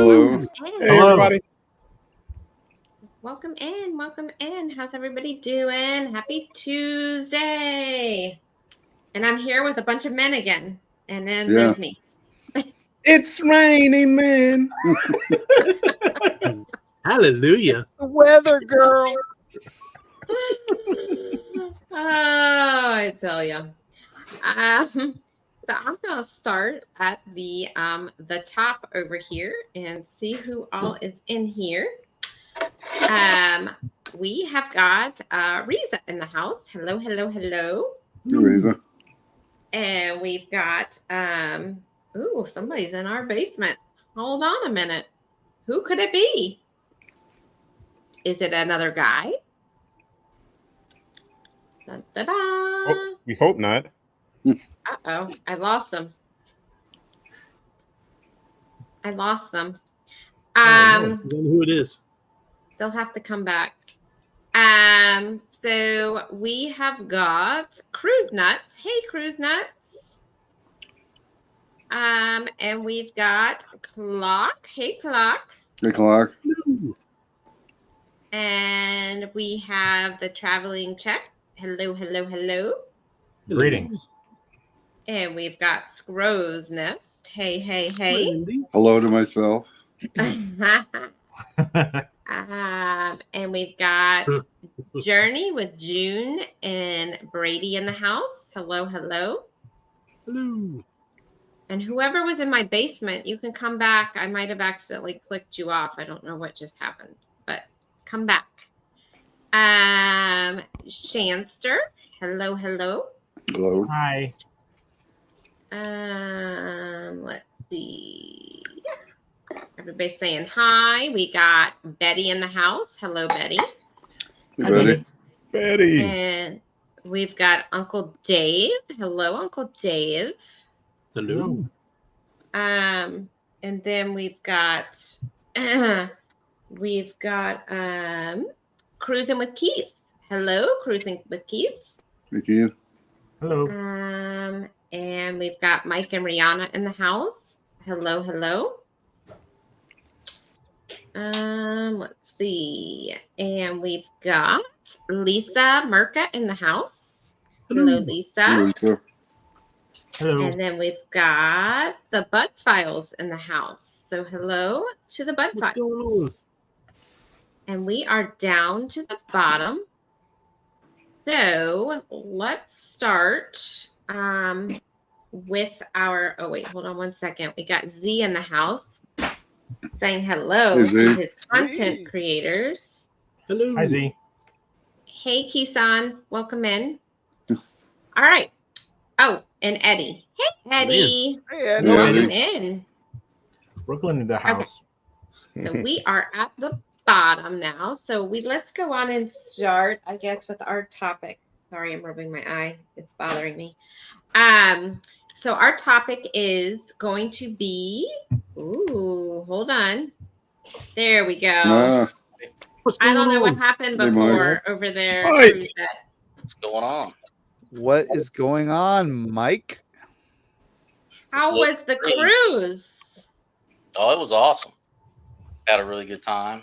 Hello. Hey, everybody. Welcome in. Welcome in. How's everybody doing? Happy Tuesday. And I'm here with a bunch of men again. And then there's me. It's raining, man. Hallelujah. It's the weather, girl. Oh, I tell you. So I'm gonna start at the top over here and see who all is in here. We have got Riza in the house. Hello, hello, hello. Riza. And we've got ooh, somebody's in our basement. Hold on a minute. Who could it be? Is it another guy? Da, da, da. Oh, we hope not. Uh-oh, I lost them. I lost them. No. I don't know who it is. They'll have to come back. So we have got Cruise Nuts. Hey, Cruise Nuts. And we've got Clock. Hey, Clock. Hey, Clock. And we have the Traveling Check. Hello, hello, hello. Greetings. And we've got Scrow's Nest. Hey, hey, hey. Hello to myself. And we've got Journey with June and Brady in the house. Hello, hello. Hello. And whoever was in my basement, you can come back. I might have accidentally clicked you off. I don't know what just happened, but come back. Shanster. Hello, hello. Hello. Hi. Let's see. Everybody's saying hi. We got Betty in the house. Hello, Betty. Hey, Betty. Betty. And we've got Uncle Dave. Hello, Uncle Dave. Hello. And then we've got Cruising with Keith. Hello, Cruising with Keith. Hey, Keith. Hello. And we've got Mike and Rihanna in the house. Hello, hello. Let's see. And we've got Lisa Merca in the house. Hello, Lisa. Hello, Lisa. Hello. And then we've got the Bud Files in the house. So hello to the Bud What's going on? Files. And we are down to the bottom. So let's start with our, oh wait, hold on one second. We got Z in the house saying hello Hey, Z. to his content creators. Hello. Hi, Z. Hey, Kisan, welcome in. All right. Oh, and Eddie. Hey, Eddie. Hey, Ed. Hey, Welcome Eddie. in. Brooklyn in the house. So we are at the bottom now. So let's go on and start, I guess, with our topic. Sorry, I'm rubbing my eye. It's bothering me. So our topic is going to be, ooh, hold on. There we go. What's I going don't know what on? happened Hey, Mike. before over there. Mike. Cruzette. What's going on? What is going on, Mike? How was the cruise? Oh, it was awesome. Had a really good time.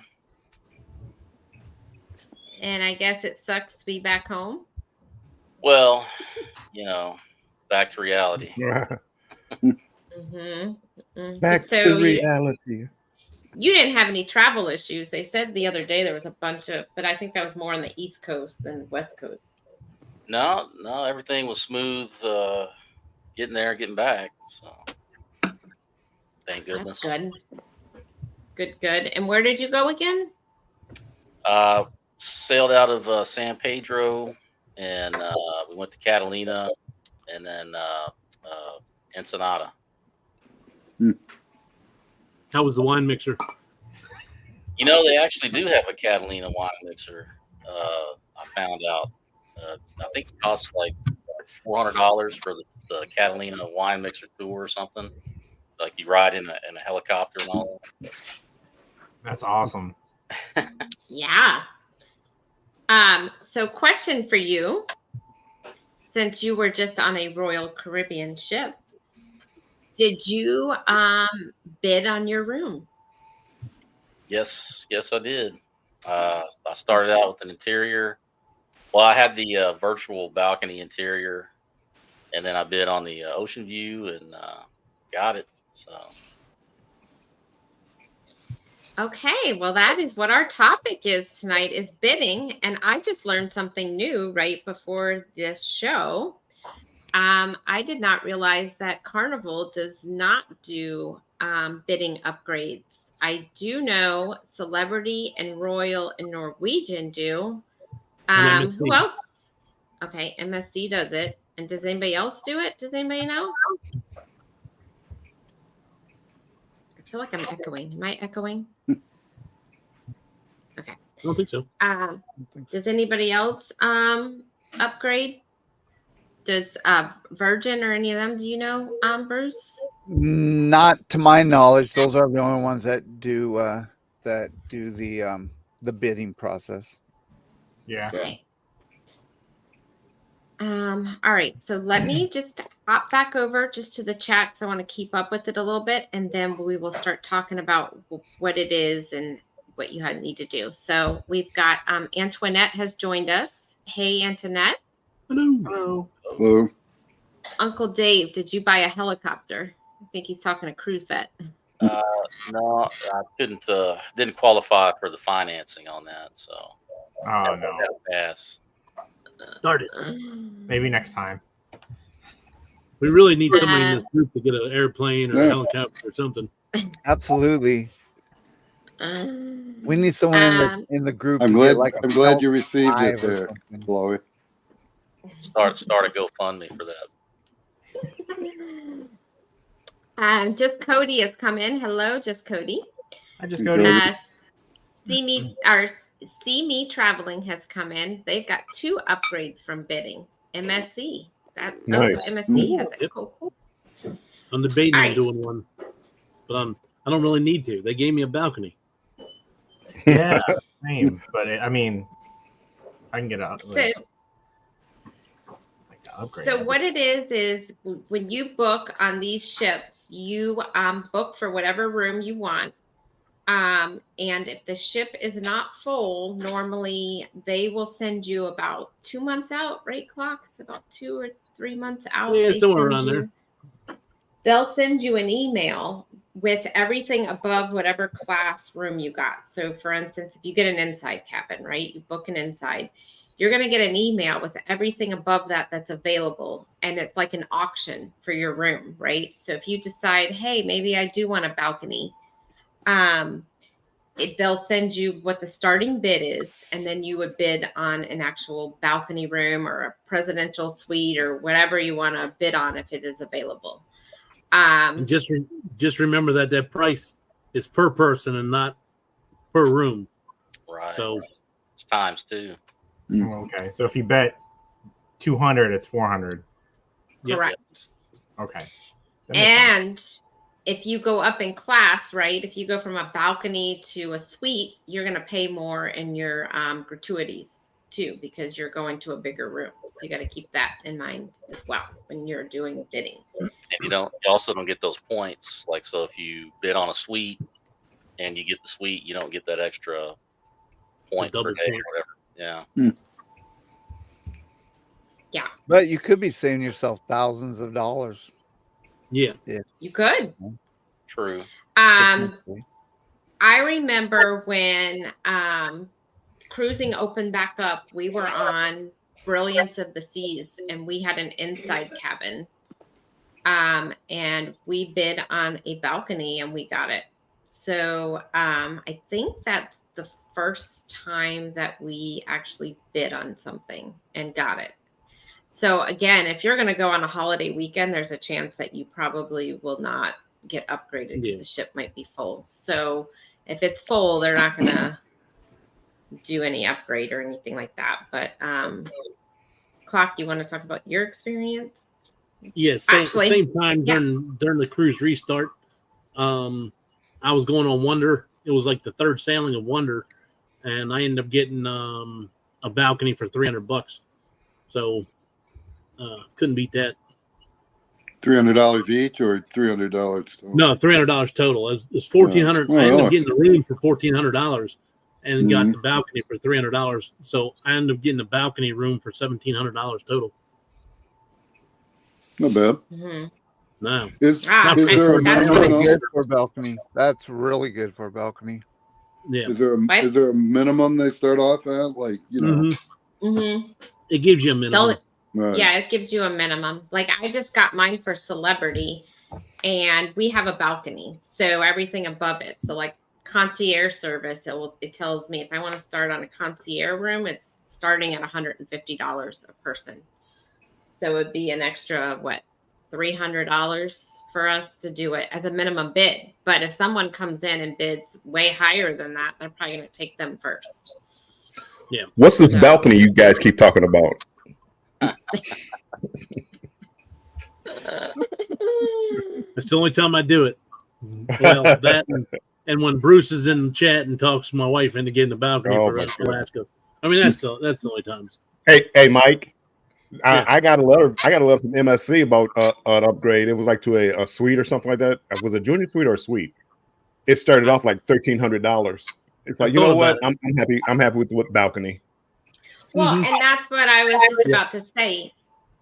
And I guess it sucks to be back home. Well, back to reality. Back So to reality. You didn't have any travel issues. They said the other day there was a bunch of, but I think that was more on the East Coast than West Coast. No, everything was smooth getting there and getting back. So thank goodness. That's good. Good. And where did you go again? Sailed out of San Pedro, and we went to Catalina, and then Ensenada. How was the wine mixer? They actually do have a Catalina wine mixer. I found out. I think it costs like $400 for the Catalina wine mixer tour or something. Like you ride in a helicopter and all that. That's awesome. Yeah. So question for you, since you were just on a Royal Caribbean ship, did you bid on your room? Yes, I did. I started out with an interior. Well, I had the virtual balcony interior, and then I bid on the ocean view and got it. So Okay, well, that is what our topic is tonight is bidding. And I just learned something new right before this show. I did not realize that Carnival does not do bidding upgrades. I do know Celebrity and Royal and Norwegian do. And Who MSC. else? Okay, MSC does it. And does anybody else do it? Does anybody know? I feel like I'm echoing. Am I echoing? Okay. I don't think so. Does anybody else upgrade? Does Virgin or any of them? Do you know, Bruce? Not to my knowledge. Those are the only ones that do the bidding process. Yeah. Okay. All right. So let me just hop back over just to the chat because I want to keep up with it a little bit, and then we will start talking about what it is and what you need to do. So we've got Antoinette has joined us. Hey, Antoinette. Hello. Hello. Uncle Dave, did you buy a helicopter? I think he's talking to Cruise Vet. no, I didn't qualify for the financing on that. So Oh no. Pass. Start it. Maybe next time. We really need somebody in this group to get an airplane or a Yeah. helicopter or something. Absolutely. We need someone in the group. I'm to glad. get like I'm glad you received five it or there, something. Chloe. Start a GoFundMe for that. Just Cody has come in. Hello, just Cody. I just go to- See Me Traveling has come in. They've got 2 upgrades from bidding. MSC. Nice. So MSC has it. Yep. Cool. I'm debating All on right. doing one, but I don't really need to. They gave me a balcony. Yeah, same. But I mean, I can get a upgrade. So what it is when you book on these ships, you book for whatever room you want. And if the ship is not full, normally they will send you about 2 months out, right? Clock? It's about 2 or 3 months out. Yeah, They somewhere send around you- They'll send you an email with everything above whatever class room you got. So for instance, if you get an inside cabin, right? You book an inside, you're going to get an email with everything above that that's available. And it's like an auction for your room, right? So if you decide, hey, maybe I do want a balcony, they'll send you what the starting bid is, and then you would bid on an actual balcony room or a presidential suite or whatever you want to bid on if it is available. And just remember that price is per person and not per room. Right. So it's times 2. Okay, so if you bet 200, it's 400. Yep. Correct. Okay. And if you go up in class, right? If you go from a balcony to a suite, you're going to pay more in your gratuities too, because you're going to a bigger room. So you got to keep that in mind as well when you're doing bidding. And you also don't get those points. Like, so if you bid on a suite and you get the suite, you don't get that extra point per Double day points. or whatever. Yeah. Yeah. But you could be saving yourself thousands of dollars. Yeah. You could. True. I remember when cruising opened back up, we were on Brilliance of the Seas and we had an inside cabin. And we bid on a balcony and we got it. So I think that's the first time that we actually bid on something and got it. So again, if you're going to go on a holiday weekend, there's a chance that you probably will not get upgraded because the ship might be full. So if it's full, they're not going to do any upgrade or anything like that. But Clock, you want to talk about your experience? Yes. Yeah, same time during the cruise restart. I was going on Wonder. It was like the 3rd sailing of Wonder, and I ended up getting a balcony for $300. So couldn't beat that. $300 each or $300? No, $300 total. It's $1,400. Oh, I ended really? up getting the room for $1,400 and got Mhm. the balcony for $300. So I ended up getting the balcony room for $1,700 total. Not bad. Mhm. No, Is Wow, is there a that's minimum? really though? Good for a balcony. That's really good for a balcony. yeah, Right. Is there a minimum they start off at? Like, you know, Mhm. it gives you a minimum. right. Yeah, it gives you a minimum. Like I just got mine for celebrity, and we have a balcony, so everything above it. So like concierge service, it tells me if I want to start on a concierge room, it's starting at $150 a person. So it'd be an extra $300 for us to do it as a minimum bid. But if someone comes in and bids way higher than that, they're probably going to take them first. Yeah. What's this So- balcony you guys keep talking about? It's the only time I do it. Well, that and when Bruce is in the chat and talks my wife into getting the balcony Oh, for my God. Alaska. I mean, that's the only times. Hey, Mike. Yeah. I got a letter. I got a letter from MSC about an upgrade. It was like to a suite or something like that. Was it a junior suite or a suite? It started off like $1,300. It's like, you know what? I'm happy. I'm happy with the balcony. Well, Mhm. and that's what I was just about to say.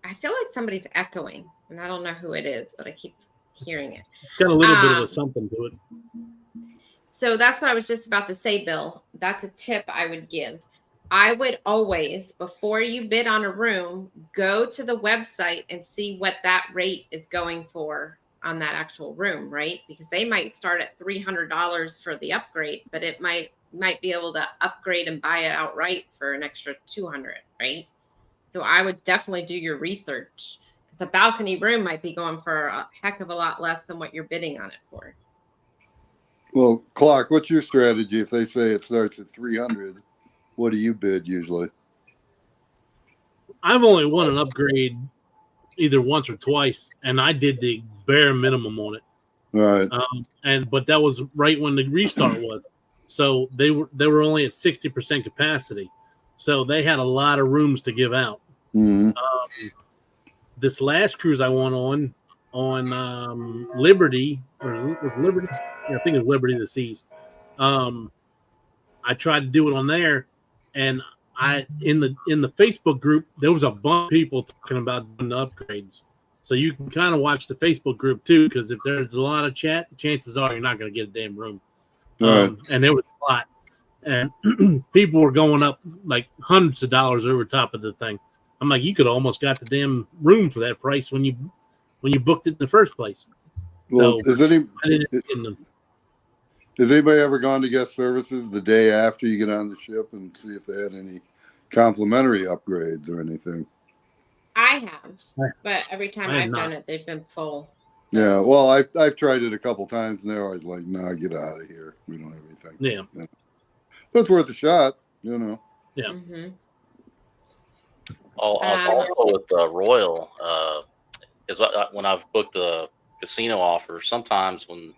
I feel like somebody's echoing, and I don't know who it is, but I keep hearing it. Got a little bit of a something to it. So that's what I was just about to say, Bill. That's a tip I would give. I would always, before you bid on a room, go to the website and see what that rate is going for on that actual room, right? Because they might start at $300 for the upgrade, but it might be able to upgrade and buy it outright for an extra $200, right? So I would definitely do your research, because a balcony room might be going for a heck of a lot less than what you're bidding on it for. Well, Clock, what's your strategy if they say it starts at 300? What do you bid usually? I've only won an upgrade either once or twice, and I did the bare minimum on it. Right. But that was right when the restart was. So they were only at 60% capacity. So they had a lot of rooms to give out. Mhm. This last cruise I went on Liberty, or was it Liberty? Yeah, I think it was Liberty of the Seas. I tried to do it on there, and in the Facebook group there was a bunch of people talking about doing the upgrades. So you can kind of watch the Facebook group too, because if there's a lot of chat, chances are you're not going to get a damn room. Right. And there was a lot, and people were going up like hundreds of dollars over top of the thing. I'm like, you could almost got the damn room for that price when you booked it in the first place. Well, So, has I didn't end up getting them. Has anybody ever gone to guest services the day after you get on the ship and see if they had any complimentary upgrades or anything? I have, but every time I have I've done not. it, they've been full. Yeah, well, I've tried it a couple times and they're always like, "Nah, get out of here. We don't have anything." Yeah. But it's worth a shot, you know. Yeah. Mm-hmm. Also with Royal, is when I've booked the casino offer, sometimes when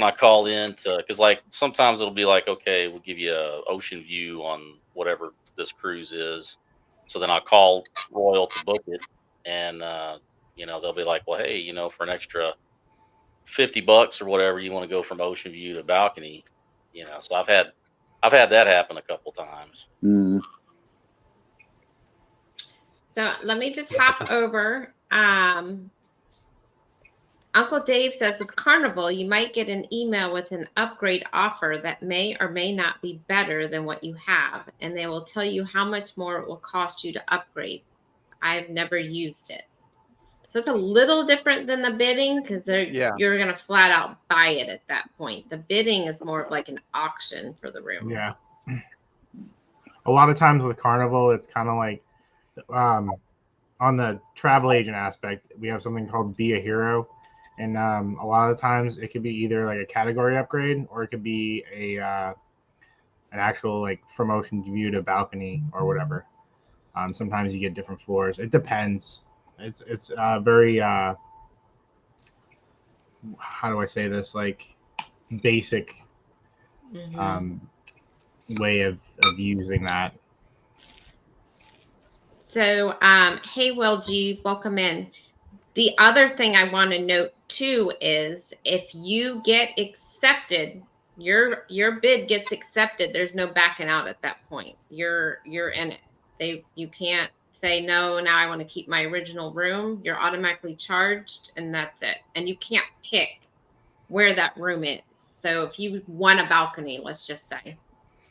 I call in because like sometimes it'll be like, okay, we'll give you a ocean view on whatever this cruise is. So then I'll call Royal to book it, and they'll be like, well, hey, for an extra $50 or whatever, you want to go from ocean view to balcony, So I've had that happen a couple times. Mm. So let me just hop over. Uncle Dave says with Carnival, you might get an email with an upgrade offer that may or may not be better than what you have, and they will tell you how much more it will cost you to upgrade. I've never used it. So it's a little different than the bidding, because you're going to flat out buy it at that point. The bidding is more of like an auction for the room. Yeah. A lot of times with Carnival, it's kind of like on the travel agent aspect, we have something called Be a Hero. And a lot of the times it could be either like a category upgrade, or it could be an actual like from ocean view to balcony or whatever. Sometimes you get different floors. It depends. It's very how do I say this, like basic way of using that. So hey, Will G, welcome in. The other thing I want to note too is if you get accepted, your bid gets accepted. There's no backing out at that point. You're in it. You can't say no. Now I want to keep my original room. You're automatically charged, and that's it. And you can't pick where that room is. So if you want a balcony, let's just say,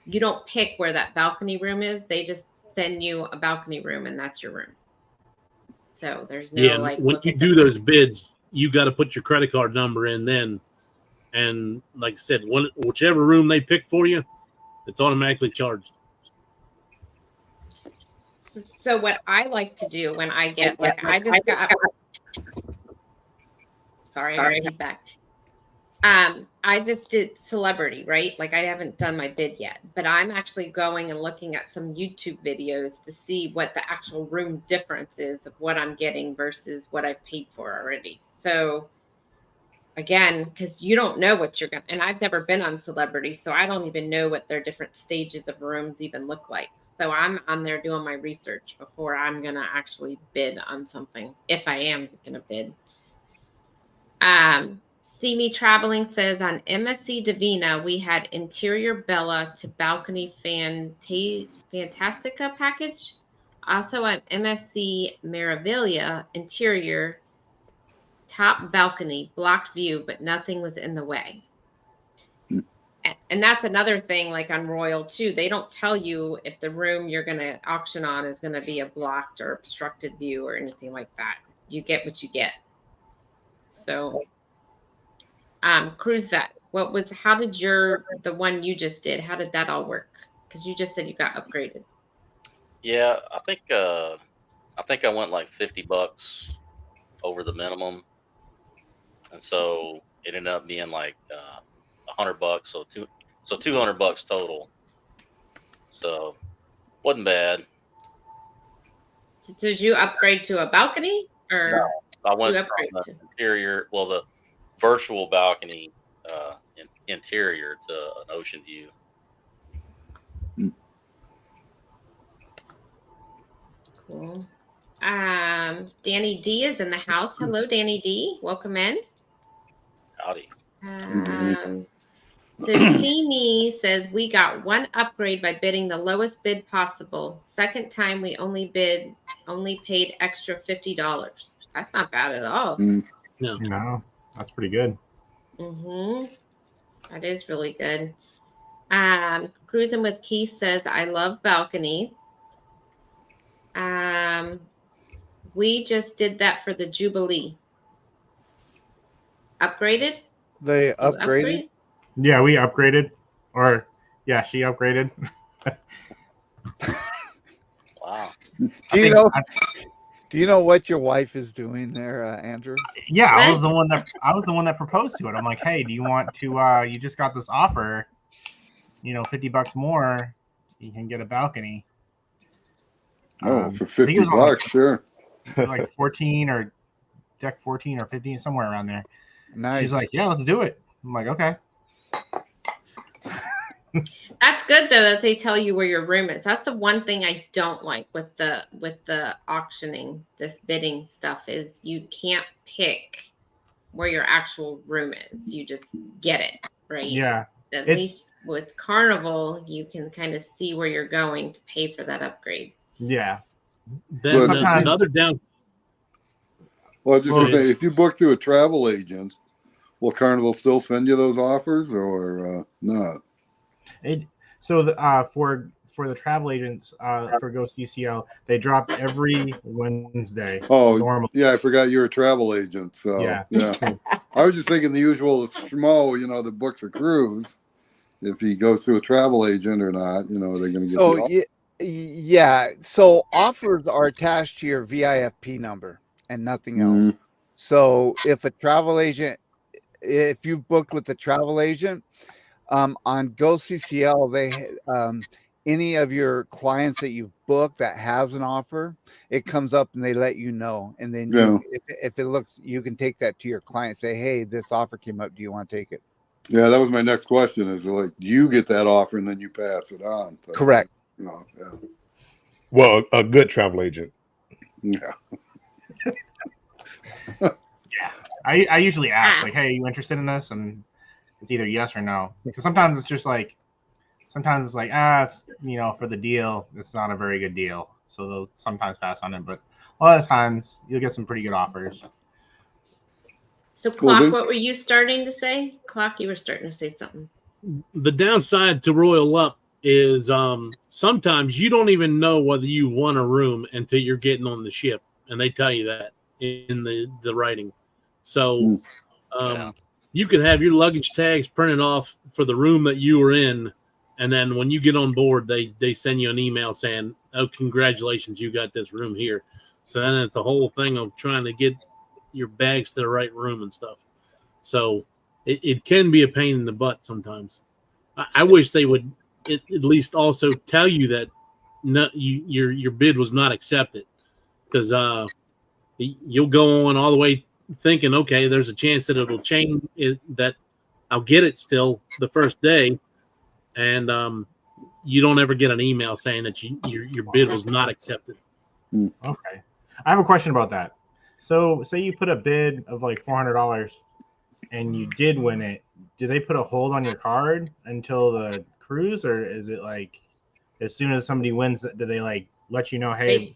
you don't pick where that balcony room is. They just send you a balcony room, and that's your room. So there's no like. When you do those bids, you got to put your credit card number in then, and like I said, whichever room they pick for you, it's automatically charged. So what I like to do when I get like I just got. Sorry, feedback. I just did celebrity, right? Like I haven't done my bid yet, but I'm actually going and looking at some YouTube videos to see what the actual room difference is of what I'm getting versus what I've paid for already. So again, because you don't know what you're going to, and I've never been on celebrity, so I don't even know what their different stages of rooms even look like. So I'm on there doing my research before I'm going to actually bid on something, if I am going to bid. See Me Traveling says on MSC Divina, we had interior Bella to balcony Fantastica package. Also at MSC Meraviglia, interior top balcony, blocked view, but nothing was in the way. And that's another thing, like on Royal too, they don't tell you if the room you're going to auction on is going to be a blocked or obstructed view or anything like that. You get what you get. So Cruise Vet, how did the one you just did, how did that all work? Because you just said you got upgraded. Yeah, I think I went like $50 over the minimum, and so it ended up being like $100, so $200 total. So wasn't bad. Did you upgrade to a balcony or? No, I went from the interior, well, the virtual balcony interior to an ocean view. Cool. Danny D is in the house. Hello, Danny D. Welcome in. Howdy. So See Me says we got one upgrade by bidding the lowest bid possible. Second time we only paid extra $50. That's not bad at all. No, that's pretty good. That is really good. Cruising with Keith says I love balconies. We just did that for the Jubilee. Upgraded? They upgraded? Yeah, we upgraded. Or, yeah, she upgraded. Wow. Do you know what your wife is doing there, Andrew? Yeah, I was the one that proposed to it. I'm like, hey, do you want to? You just got this offer. $50 more, you can get a balcony. For $50, sure. Like 14 or deck 14 or 15, somewhere around there. Nice. She's like, yeah, let's do it. I'm like, okay. That's good though that they tell you where your room is. That's the one thing I don't like with the auctioning, this bidding stuff, is you can't pick where your actual room is. You just get it, right? Yeah. At least with Carnival, you can kind of see where you're going to pay for that upgrade. Yeah. Then another down. Well, if you book through a travel agent, will Carnival still send you those offers or not? For the travel agents for Ghost DCL, they drop every Wednesday. Oh, normally. Yeah, I forgot you're a travel agent. So yeah. I was just thinking the usual schmo, that books a cruise. If he goes through a travel agent or not, they're going to get. Yeah. So offers are attached to your VIFP number and nothing else. So if you've booked with a travel agent, on GoCCL, they any of your clients that you've booked that has an offer, it comes up and they let you know. And then if it looks, you can take that to your client, say, hey, this offer came up. Do you want to take it? Yeah, that was my next question, is like, you get that offer and then you pass it on. So, correct. Well, a good travel agent. Yeah. I usually ask like, "Hey, are you interested in this?" And it's either yes or no. Because sometimes it's just like, for the deal, it's not a very good deal, so they'll sometimes pass on it. But a lot of times, you'll get some pretty good offers. So, Clock, what were you starting to say? Clock, you were starting to say something. The downside to Royal Up is sometimes you don't even know whether you won a room until you're getting on the ship, and they tell you that in the writing. So you could have your luggage tags printed off for the room that you were in, and then when you get on board, they send you an email saying, "Oh, congratulations, you got this room here." So then it's the whole thing of trying to get your bags to the right room and stuff. So it can be a pain in the butt sometimes. I wish they would at least also tell you that your bid was not accepted, because you'll go on all the way thinking, okay, there's a chance that it'll change, that I'll get it still the first day, and you don't ever get an email saying that your bid was not accepted. Okay, I have a question about that. So, say you put a bid of like $400 and you did win it. Do they put a hold on your card until the cruise, or is it like as soon as somebody wins, do they like let you know, hey,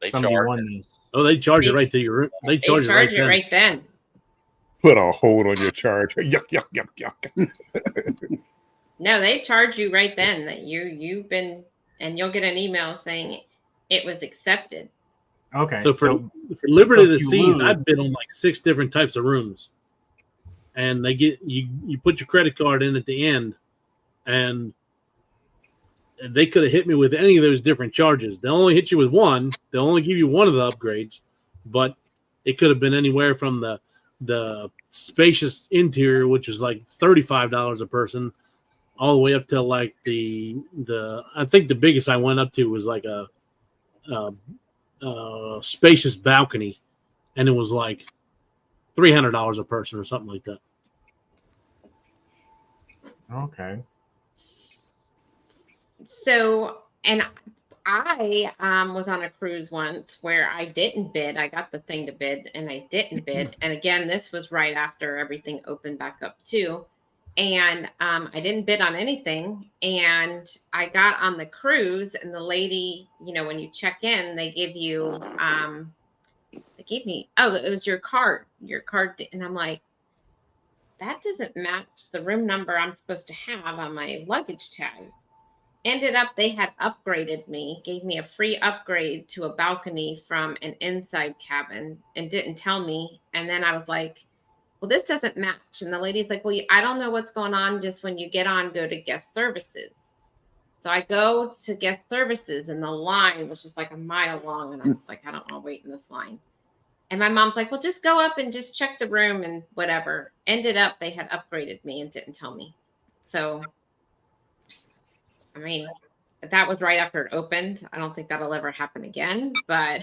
somebody won this? Oh, they charge it right to your. They charge it right then. Put a hold on your charge. Yuck, yuck, yuck, yuck. No, they charge you right then that you've been, and you'll get an email saying it was accepted. Okay. So for Liberty of the Seas, I've been on like 6 different types of rooms, and they get you put your credit card in at the end, and they could have hit me with any of those different charges. They'll only hit you with one. They'll only give you one of the upgrades, but it could have been anywhere from the spacious interior, which is like $35 a person, all the way up to like the I think the biggest I went up to was like a spacious balcony, and it was like $300 a person or something like that. Okay. So, and I was on a cruise once where I didn't bid. I got the thing to bid and I didn't bid. And again, this was right after everything opened back up too. And I didn't bid on anything. And I got on the cruise, and the lady, when you check in, they give you, it was your card. And I'm like, that doesn't match the room number I'm supposed to have on my luggage tag. Ended up, they had upgraded me, gave me a free upgrade to a balcony from an inside cabin, and didn't tell me. And then I was like, well, this doesn't match. And the lady's like, well, I don't know what's going on. Just when you get on, go to guest services. So I go to guest services, and the line was just like a mile long. And I was like, I don't want to wait in this line. And my mom's like, well, just go up and just check the room and whatever. Ended up, they had upgraded me and didn't tell me. So, I mean, that was right after it opened. I don't think that'll ever happen again, but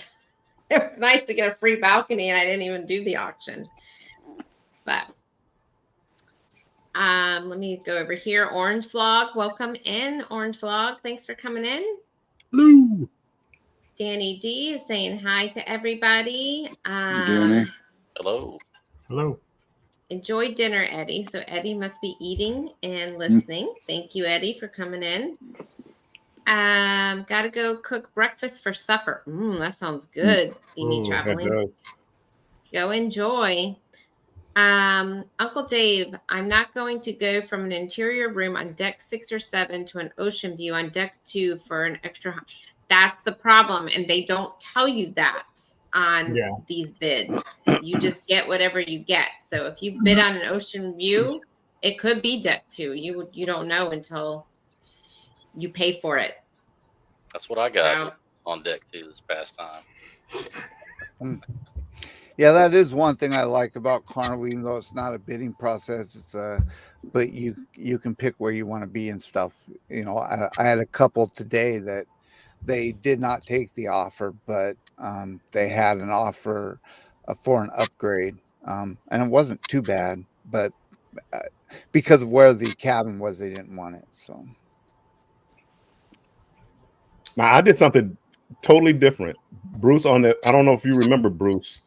it was nice to get a free balcony, and I didn't even do the auction. But let me go over here. Orange Vlog, welcome in. Orange Vlog, thanks for coming in. Hello. Danny D is saying hi to everybody. Danny. Hello. Hello. Enjoy dinner, Eddie. So Eddie must be eating and listening. Thank you, Eddie, for coming in. Gotta go cook breakfast for supper. That sounds good. See me traveling. Go enjoy. Uncle Dave, I'm not going to go from an interior room on deck 6 or 7 to an ocean view on deck 2 for an extra. That's the problem, and they don't tell you that on these bids. You just get whatever you get. So if you bid on an ocean view, it could be deck 2. You don't know until you pay for it. That's what I got on deck 2 this past time. Yeah, that is one thing I like about Carnival, even though it's not a bidding process. It's but you can pick where you want to be and stuff. I had a couple today that they did not take the offer, but they had an offer for an upgrade, and it wasn't too bad. But because of where the cabin was, they didn't want it. So now I did something totally different. Bruce, on it, I don't know if you remember Bruce.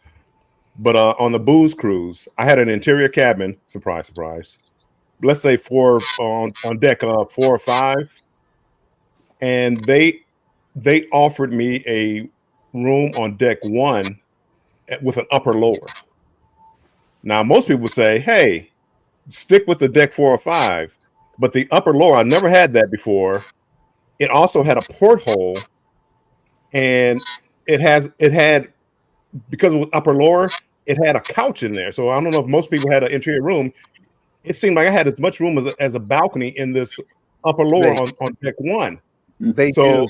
But on the booze cruise, I had an interior cabin. Surprise, surprise. Let's say on deck 4 or 5, and they offered me a room on deck 1 with an upper lower. Now most people would say, "Hey, stick with the deck 4 or 5," but the upper lower, I never had that before. It also had a porthole, and it had because it was upper lower, it had a couch in there. So I don't know if most people had an interior room. It seemed like I had as much room as a balcony in this upper lower on deck 1. So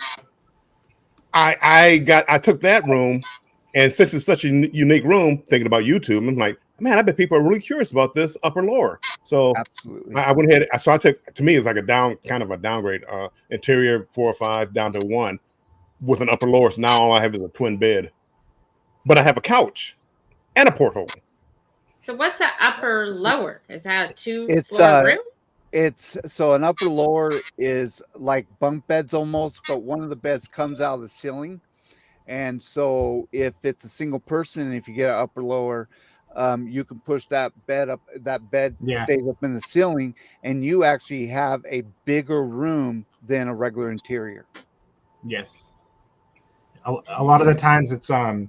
I took that room, and since it's such a unique room, thinking about YouTube, I'm like, man, I bet people are really curious about this upper lower. So absolutely, I went ahead. So I took, to me, it's like a downgrade, interior 4 or 5 down to 1 with an upper lower. So now all I have is a twin bed, but I have a couch and a porthole. So what's an upper lower? Is that a 2-floor room? It's so an upper lower is like bunk beds almost, but one of the beds comes out of the ceiling. And so if it's a single person, if you get an upper lower, you can push that bed up, stays up in the ceiling, and you actually have a bigger room than a regular interior. Yes. A lot of the times it's a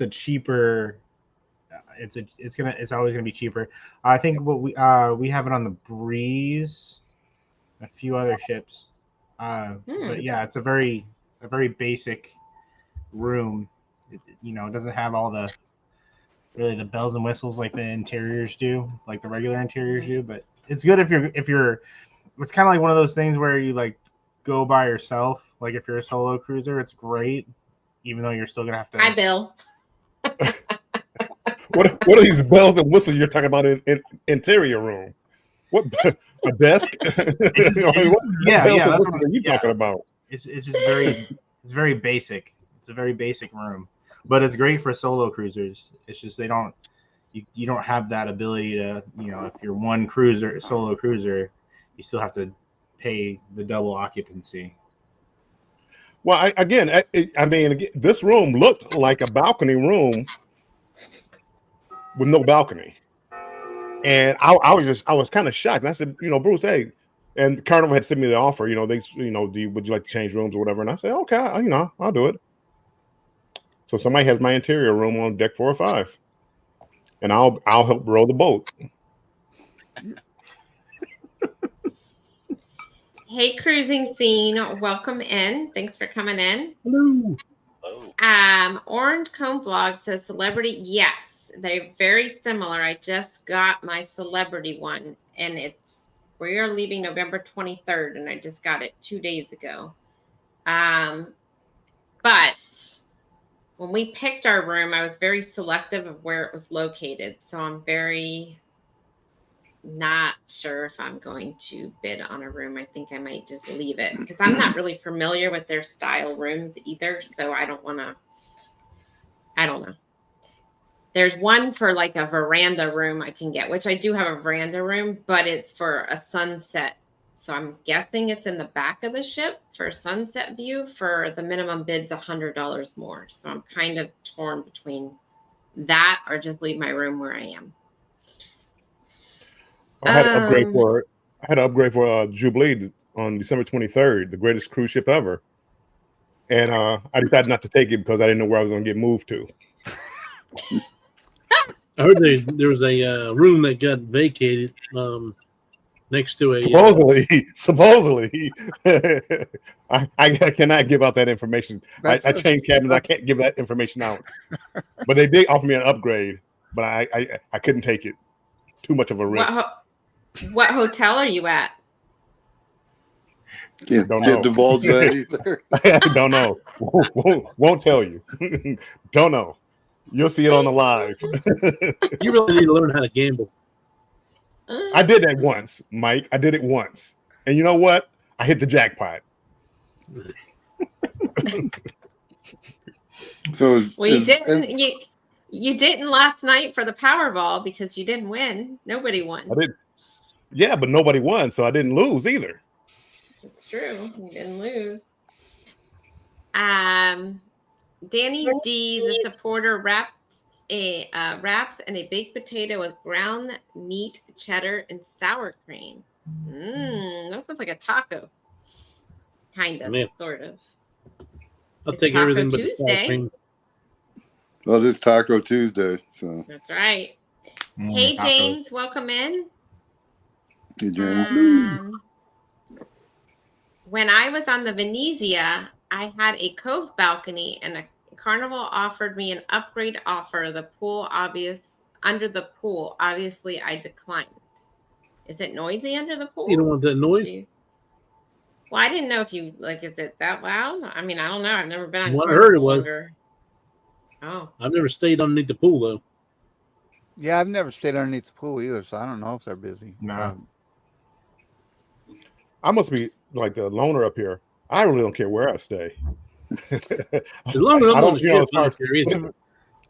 cheaper. It's always gonna be cheaper. I think what we have it on the Breeze, a few other ships, but yeah, it's a very basic room. It doesn't have all the bells and whistles like the interiors do, like the regular interiors do. But it's good if you're. It's kind of like one of those things where you like go by yourself. Like if you're a solo cruiser, it's great, even though you're still gonna have to. Hi, Bill. What are these bells and whistles you're talking about in interior room? What, a desk? What bells are you talking about? It's just very basic. It's a very basic room, but it's great for solo cruisers. It's just you don't have that ability to, if you're one solo cruiser, you still have to pay the double occupancy. Well, I mean, this room looked like a balcony room with no balcony, and I was kind of shocked. And I said, Bruce, hey, and Carnival had sent me the offer. Would you like to change rooms or whatever? And I said, okay, I'll do it. So somebody has my interior room on deck 4 or 5, and I'll help row the boat. Hey, cruising scene, welcome in. Thanks for coming in. Hello. Orange Comb Vlog says celebrity. Yes, they're very similar. I just got my celebrity one, and we are leaving November 23rd, and I just got it 2 days ago. But when we picked our room, I was very selective of where it was located. So I'm very not sure if I'm going to bid on a room. I think I might just leave it because I'm not really familiar with their style rooms either. So I don't know. There's one for like a veranda room I can get, which I do have a veranda room, but it's for a sunset. So I'm guessing it's in the back of the ship for a sunset view. For the minimum bid's $100 more. So I'm kind of torn between that or just leave my room where I am. I had to upgrade for Jubilee on December 23rd, the greatest cruise ship ever. And I decided not to take it because I didn't know where I was going to get moved to. I heard there was a room that got vacated next to a supposedly. I cannot give out that information. I changed cabins. I can't give that information out. But they did offer me an upgrade, but I couldn't take it. Too much of a risk. What hotel are you at? Can't divulge that either. I don't know. Won't tell you. Don't know. You'll see it on the live. You really need to learn how to gamble. I did that once, Mike. I did it once. And you know what? I hit the jackpot. So you didn't last night for the Powerball because you didn't win. Nobody won. I did. Yeah, but nobody won, so I didn't lose either. It's true. You didn't lose. Danny D, the supporter, wraps and a baked potato with ground meat, cheddar, and sour cream. That sounds like a taco. Kind of, sort of. I'll It's take Taco everything but the sour Tuesday. cream. Well, it's Taco Tuesday, so. That's right. Hey, tacos. James, welcome in. Hey, James. When I was on the Venezia, I had a cove balcony, and a Carnival offered me an upgrade offer. The pool under the pool. Obviously, I declined. Is it noisy under the pool? You don't want that noise? Well, I didn't know if you is it that loud? I mean, I don't know. I've never been on What I heard it was. Under... Oh. I've never stayed underneath the pool though. Yeah, I've never stayed underneath the pool either, so I don't know if they're busy. No. I must be like the loner up here. I really don't care where I stay. As long as I'm on the ship, I don't care either.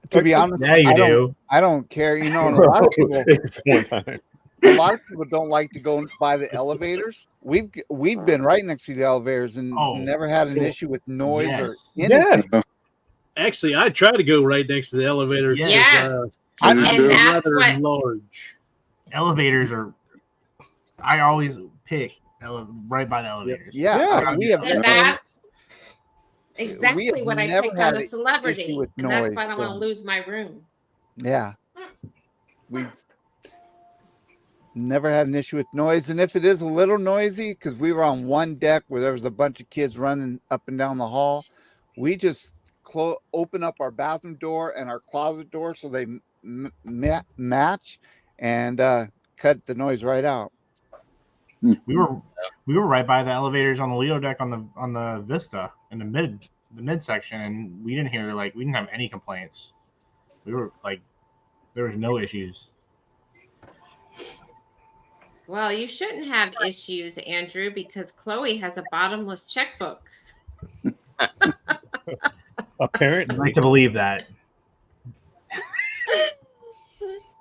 To be honest, yeah, you do. I don't care. You know, and a lot of people. One time. A lot of people don't like to go by the elevators. We've been right next to the elevators and never had an issue with noise or anything. Yes. Actually, I try to go right next to the elevators. Yeah. I'm that's rather what large. Elevators are. I always pick right by the elevators. Yeah. We have. That's exactly have what I never picked had on the an celebrity, issue with and that's noise, why I don't want to lose my room. Yeah. We've never had an issue with noise, and if it is a little noisy, because we were on one deck where there was a bunch of kids running up and down the hall, we just open up our bathroom door and our closet door so they match, and cut the noise right out. We were right by the elevators on the Leo deck on the Vista in the mid section, and we didn't have any complaints. We were like, there was no issues. Well, you shouldn't have issues, Andrew, because Chloe has a bottomless checkbook. Apparently. I'd like to believe that.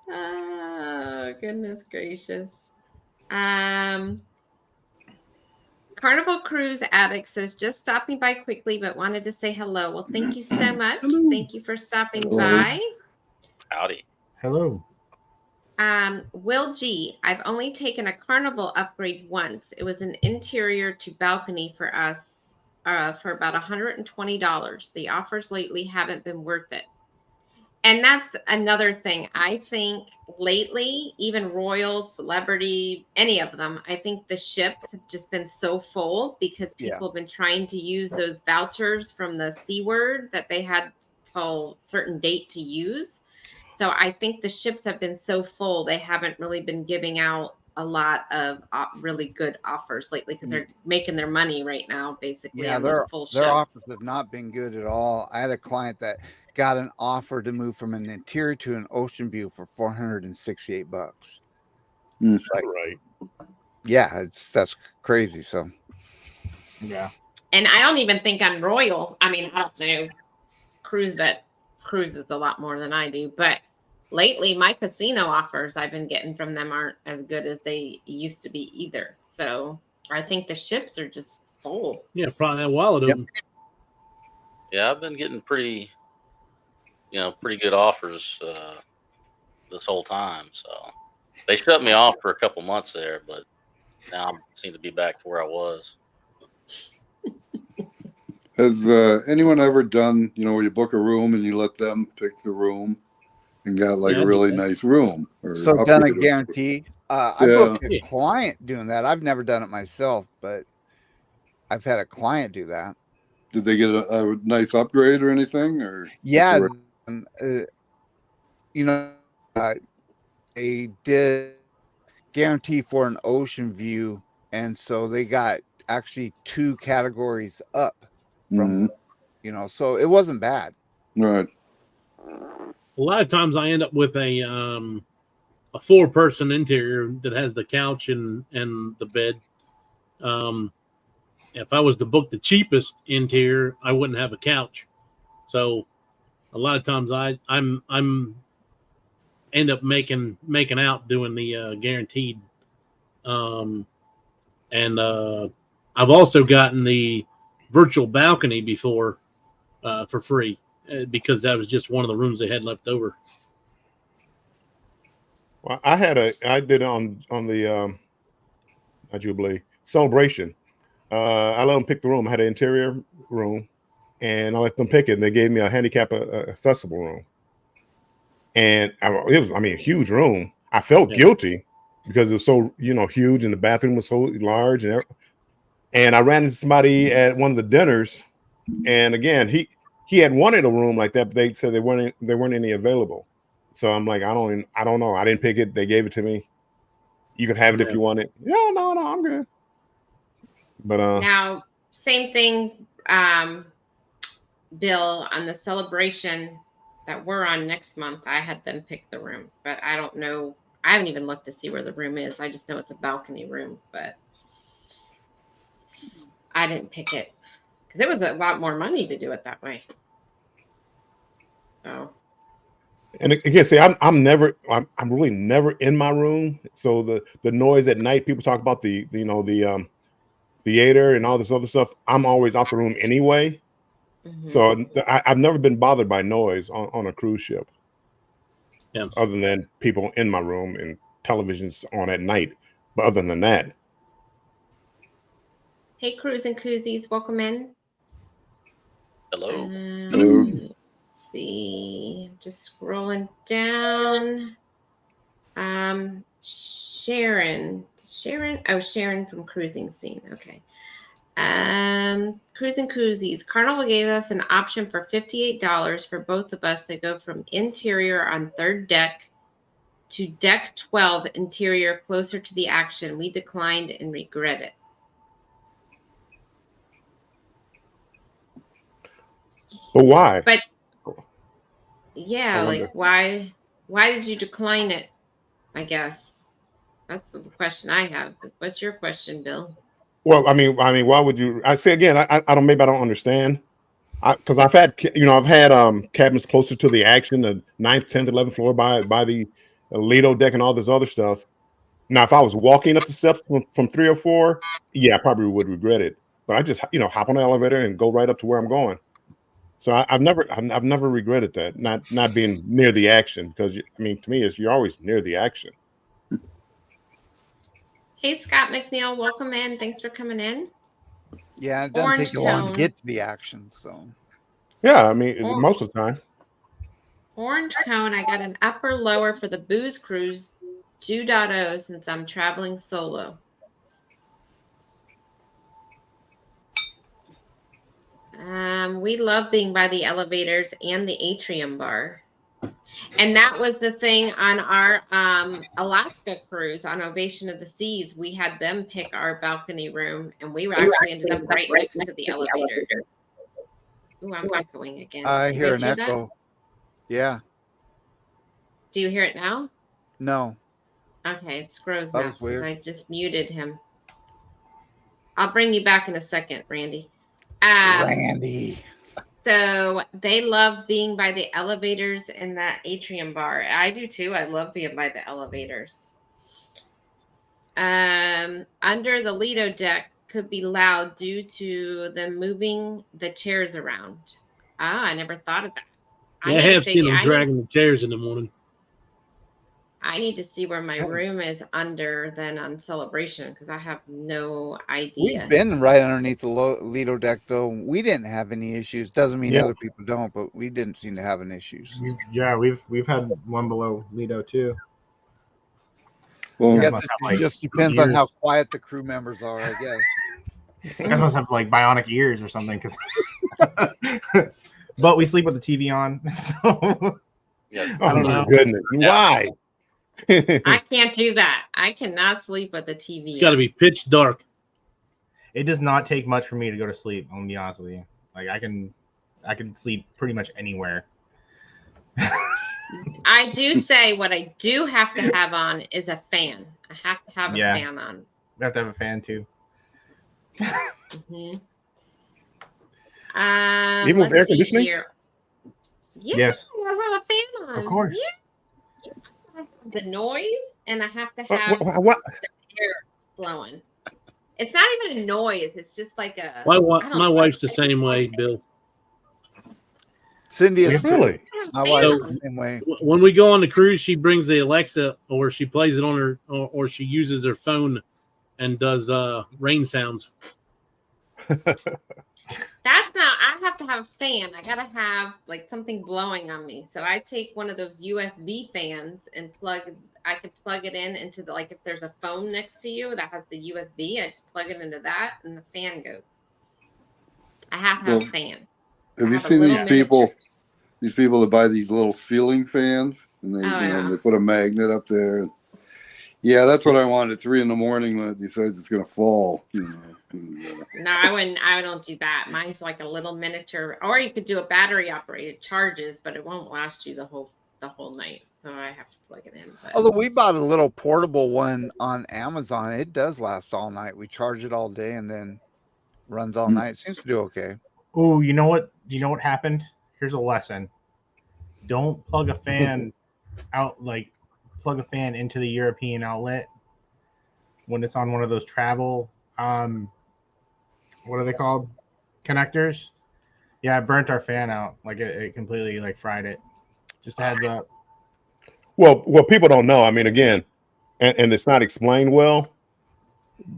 Oh, goodness gracious. Carnival Cruise Addict says, just stopping by quickly, but wanted to say hello. Well, thank you so much. Thank you for stopping by. Howdy. Hello. Will G, I've only taken a Carnival upgrade once. It was an interior to balcony for us for about $120. The offers lately haven't been worth it. And that's another thing. I think lately, even Royal, Celebrity, any of them, I think the ships have just been so full because people have been trying to use those vouchers from the C word that they had till certain date to use. So I think the ships have been so full, they haven't really been giving out a lot of really good offers lately because they're making their money right now, basically. Yeah, on those full ships. their offers have not been good at all. I had a client that got an offer to move from an interior to an ocean view for $468. It's like, Right. Yeah, that's crazy. So, yeah. And I don't even think on Royal. I mean, I don't know. Cruises a lot more than I do, but lately my casino offers I've been getting from them aren't as good as they used to be either. So I think the ships are just full. Yeah, probably a while ago. Yeah, I've been getting pretty good offers this whole time. So they shut me off for a couple months there, but now I seem to be back to where I was. Has anyone ever done, where you book a room and you let them pick the room and got like a really nice room? So done a guarantee. I booked a client doing that. I've never done it myself, but I've had a client do that. Did they get a nice upgrade or anything? Or yeah, they did guarantee for an ocean view, and so they got actually 2 categories up from, so it wasn't bad. Right. A lot of times I end up with a 4-person interior that has the couch and the bed. If I was to book the cheapest interior, I wouldn't have a couch. So a lot of times I'm end up making out doing the guaranteed. And I've also gotten the virtual balcony before, for free because that was just one of the rooms they had left over. Well, I did it on the Jubilee celebration. I let them pick the room. I had an interior room, and I let them pick it. And they gave me a handicap accessible room, and it was, a huge room. I felt guilty because it was so, huge, and the bathroom was so large, and I ran into somebody at one of the dinners, and again, he had wanted a room like that, but they said there weren't any available. So I'm like, I don't know. I didn't pick it. They gave it to me. You can have it if you want it. No, I'm good. But now, same thing, Bill, on the celebration that we're on next month. I had them pick the room, but I don't know. I haven't even looked to see where the room is. I just know it's a balcony room, but I didn't pick it because it was a lot more money to do it that way. So. And again, see, I'm really never in my room. So the noise at night, people talk about the theater and all this other stuff. I'm always out the room anyway. Mm-hmm. So I've never been bothered by noise on a cruise ship. Yeah. Other than people in my room and televisions on at night. But other than that. Hey, Cruise and Koozies, welcome in. Hello. Let's see, just scrolling down. Sharon from Cruising Scene. Okay. Cruise and Koozies. Carnival gave us an option for $58 for both of us to go from interior on third deck to deck 12 interior closer to the action. We declined and regret it. But why? But yeah, like why did you decline it? I guess that's the question I have. What's your question, Bill? Well, why would you? I say again, I don't understand. Because I've had cabins closer to the action, the 9th, 10th, 11th floor by the Lido deck and all this other stuff. Now, if I was walking up the steps from 3 or 4, yeah, I probably would regret it. But I just hop on the elevator and go right up to where I'm going. So I've never regretted that, not being near the action, because to me, you're always near the action. Hey, Scott McNeil, welcome in. Thanks for coming in. Yeah, it doesn't take you long to get to the action. So yeah, most of the time. Orange Cone, I got an upper lower for the Booze Cruise 2.0 since I'm traveling solo. We love being by the elevators and the atrium bar. And that was the thing on our Alaska cruise on Ovation of the Seas. We had them pick our balcony room, and we actually ended up right next to the elevator. Ooh, I'm echoing again. I hear an echo. That? Yeah. Do you hear it now? No. Okay, it's Scrooge now because I just muted him. I'll bring you back in a second, Randy. Randy. So they love being by the elevators in that atrium bar. I do too. I love being by the elevators. Under the Lido deck could be loud due to them moving the chairs around. I never thought of that. Yeah, I have seen them dragging the chairs in the morning. I need to see where my room is under then on Celebration because I have no idea. We've been right underneath the Lido deck, though. We didn't have any issues. Doesn't mean other people don't, but we didn't seem to have any issues. Yeah, we've had one below Lido too. Well, I guess it just depends on how quiet the crew members are, I guess. You guys must have like bionic ears or something, but we sleep with the TV on, so yeah. I don't know. Goodness, why? I can't do that. I cannot sleep with the TV. It's got to be pitch dark. It does not take much for me to go to sleep. I'm gonna be honest with you. Like I can sleep pretty much anywhere. I do say what I do have to have on is a fan. I have to have a fan on. You have to have a fan too. Mm-hmm. Even with air conditioning? Yes. I have a fan on. Of course. Yeah. The noise, and I have to have what? the air blowing. It's not even a noise. It's just like a. My wife's the same way, Bill. Cindy is Really? my wife's So- the same way. When we go on the cruise, she brings the Alexa, or she plays it on her, or she uses her phone and does rain sounds. That's not. I have to have a fan. I gotta have like something blowing on me. So I take one of those USB fans and I can plug it in into the, like if there's a phone next to you that has the USB, I just plug it into that and the fan goes. I have to have a fan. Have I you have a seen little these people? miniature. These people that buy these little ceiling fans, and they, Oh, you know, yeah. they put a magnet up there. Yeah, that's what I want at 3 a.m. when it decides it's going to fall. You know. And, No, I wouldn't. I don't do that. Mine's like a little miniature, or you could do a battery operated charges, but it won't last you the whole night. So I have to plug it in. But Although we bought a little portable one on Amazon, it does last all night. We charge it all day and then runs all night. It seems to do okay. Oh, you know what? You know what happened? Here's a lesson. Don't plug a fan out, like plug a fan into the European outlet when it's on one of those travel what are they called? Connectors. Yeah, it burnt our fan out. Like it completely like fried it. Just a heads up. Well, people don't know. I mean, again, and it's not explained well.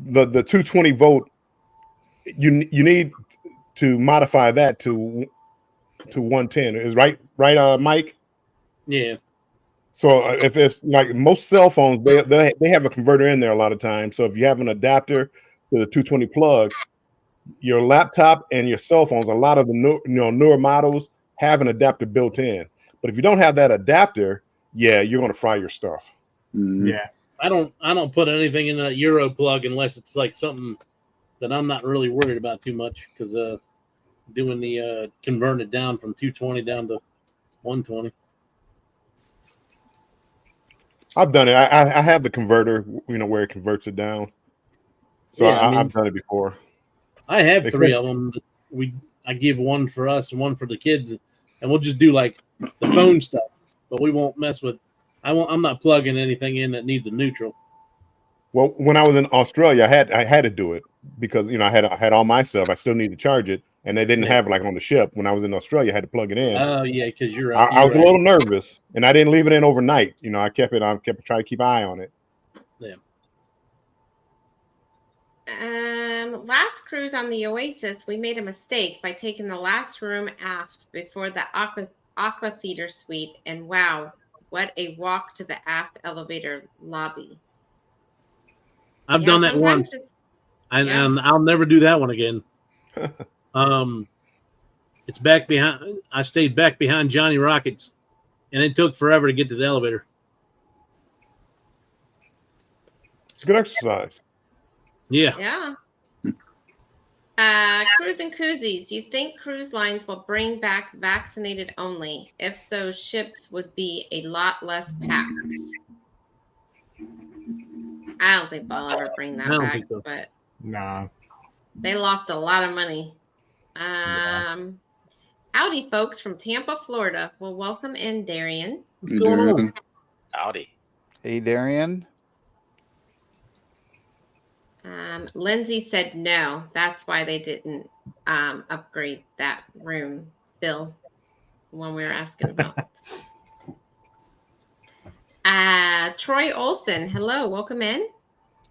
The 220 volt, you need to modify that to 110. Is right, Mike? Yeah. So if it's like most cell phones, they have a converter in there a lot of times. So if you have an adapter to the 220 plug, your laptop and your cell phones, a lot of the newer models have an adapter built in. But if you don't have that adapter, yeah, you're going to fry your stuff. Mm-hmm. Yeah. I don't put anything in that Euro plug unless it's like something that I'm not really worried about too much, because doing the converting it down from 220 down to 120. I've done it. I have the converter, where it converts it down. So Yeah, I've done it before. I have They 3 said- of them. I give one for us and one for the kids, and we'll just do like the phone stuff, but we won't mess with. I'm not plugging anything in that needs a neutral. Well, when I was in Australia, I had to do it because I had all my stuff. I still need to charge it, and they didn't have it like on the ship. When I was in Australia, I had to plug it in. Oh yeah, because you're. I was a little nervous, and I didn't leave it in overnight. I kept trying to keep an eye on it. Yeah. last cruise on the Oasis, we made a mistake by taking the last room aft before the aqua theater suite, and wow, what a walk to the aft elevator lobby. I've done that once, and I'll never do that one again. It's back behind. I stayed back behind Johnny Rockets, and it took forever to get to the elevator. It's a good exercise. Yeah. Yeah. Cruise and koozies. You think cruise lines will bring back vaccinated only? If so, ships would be a lot less packed. I don't think they'll ever bring that back, so. But nah, they lost a lot of money. Howdy, folks from Tampa, Florida. Well, welcome in, Darian. What's going on? Howdy. Hey, Darian. Lindsay said no. That's why they didn't upgrade that room, Bill, one we were asking about. Troy Olson, hello, welcome in.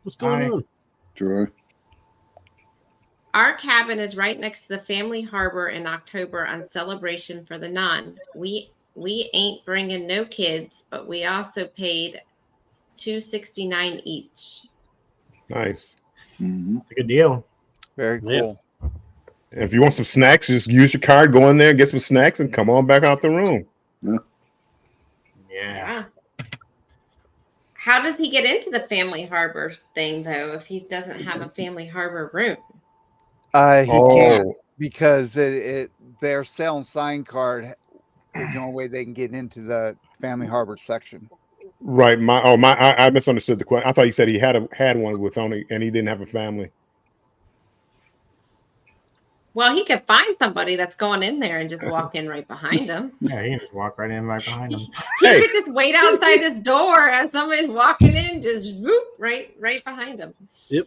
What's going on? Troy. Our cabin is right next to the family harbor in October on celebration for the non. We ain't bringing no kids, but we also paid $269 each. Nice. Mm-hmm. It's a good deal. Very cool. Yeah. If you want some snacks, just use your card, go in there, get some snacks, and come on back out the room. Yeah. How does he get into the family harbor thing, though, if he doesn't have a family harbor room? He can't, because their sale and sign card is the only way they can get into the family harbor section. Right. I misunderstood the question. I thought you said he had one with only, and he didn't have a family. Well, he could find somebody that's going in there and just walk in right behind him. Yeah, he can just walk right in right behind him. He could just wait outside his door as somebody's walking in, just whoop, right behind him. Yep.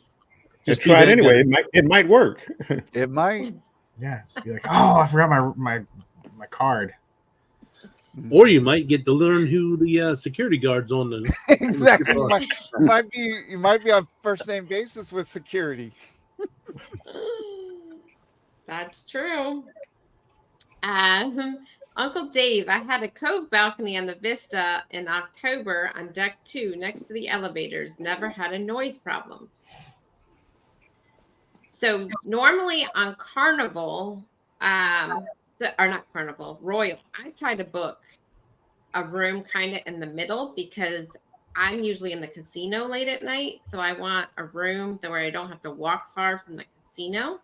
Just try it anyway. It might work. It might. Yeah. Be like, oh, I forgot my card. Or you might get to learn who the security guards on the exactly. You might be on first name basis with security. That's true. Uncle Dave, I had a cove balcony on the Vista in October on deck 2 next to the elevators. Never had a noise problem. So normally on Carnival, or not Carnival, Royal, I try to book a room kind of in the middle because I'm usually in the casino late at night. So I want a room where I don't have to walk far from the casino.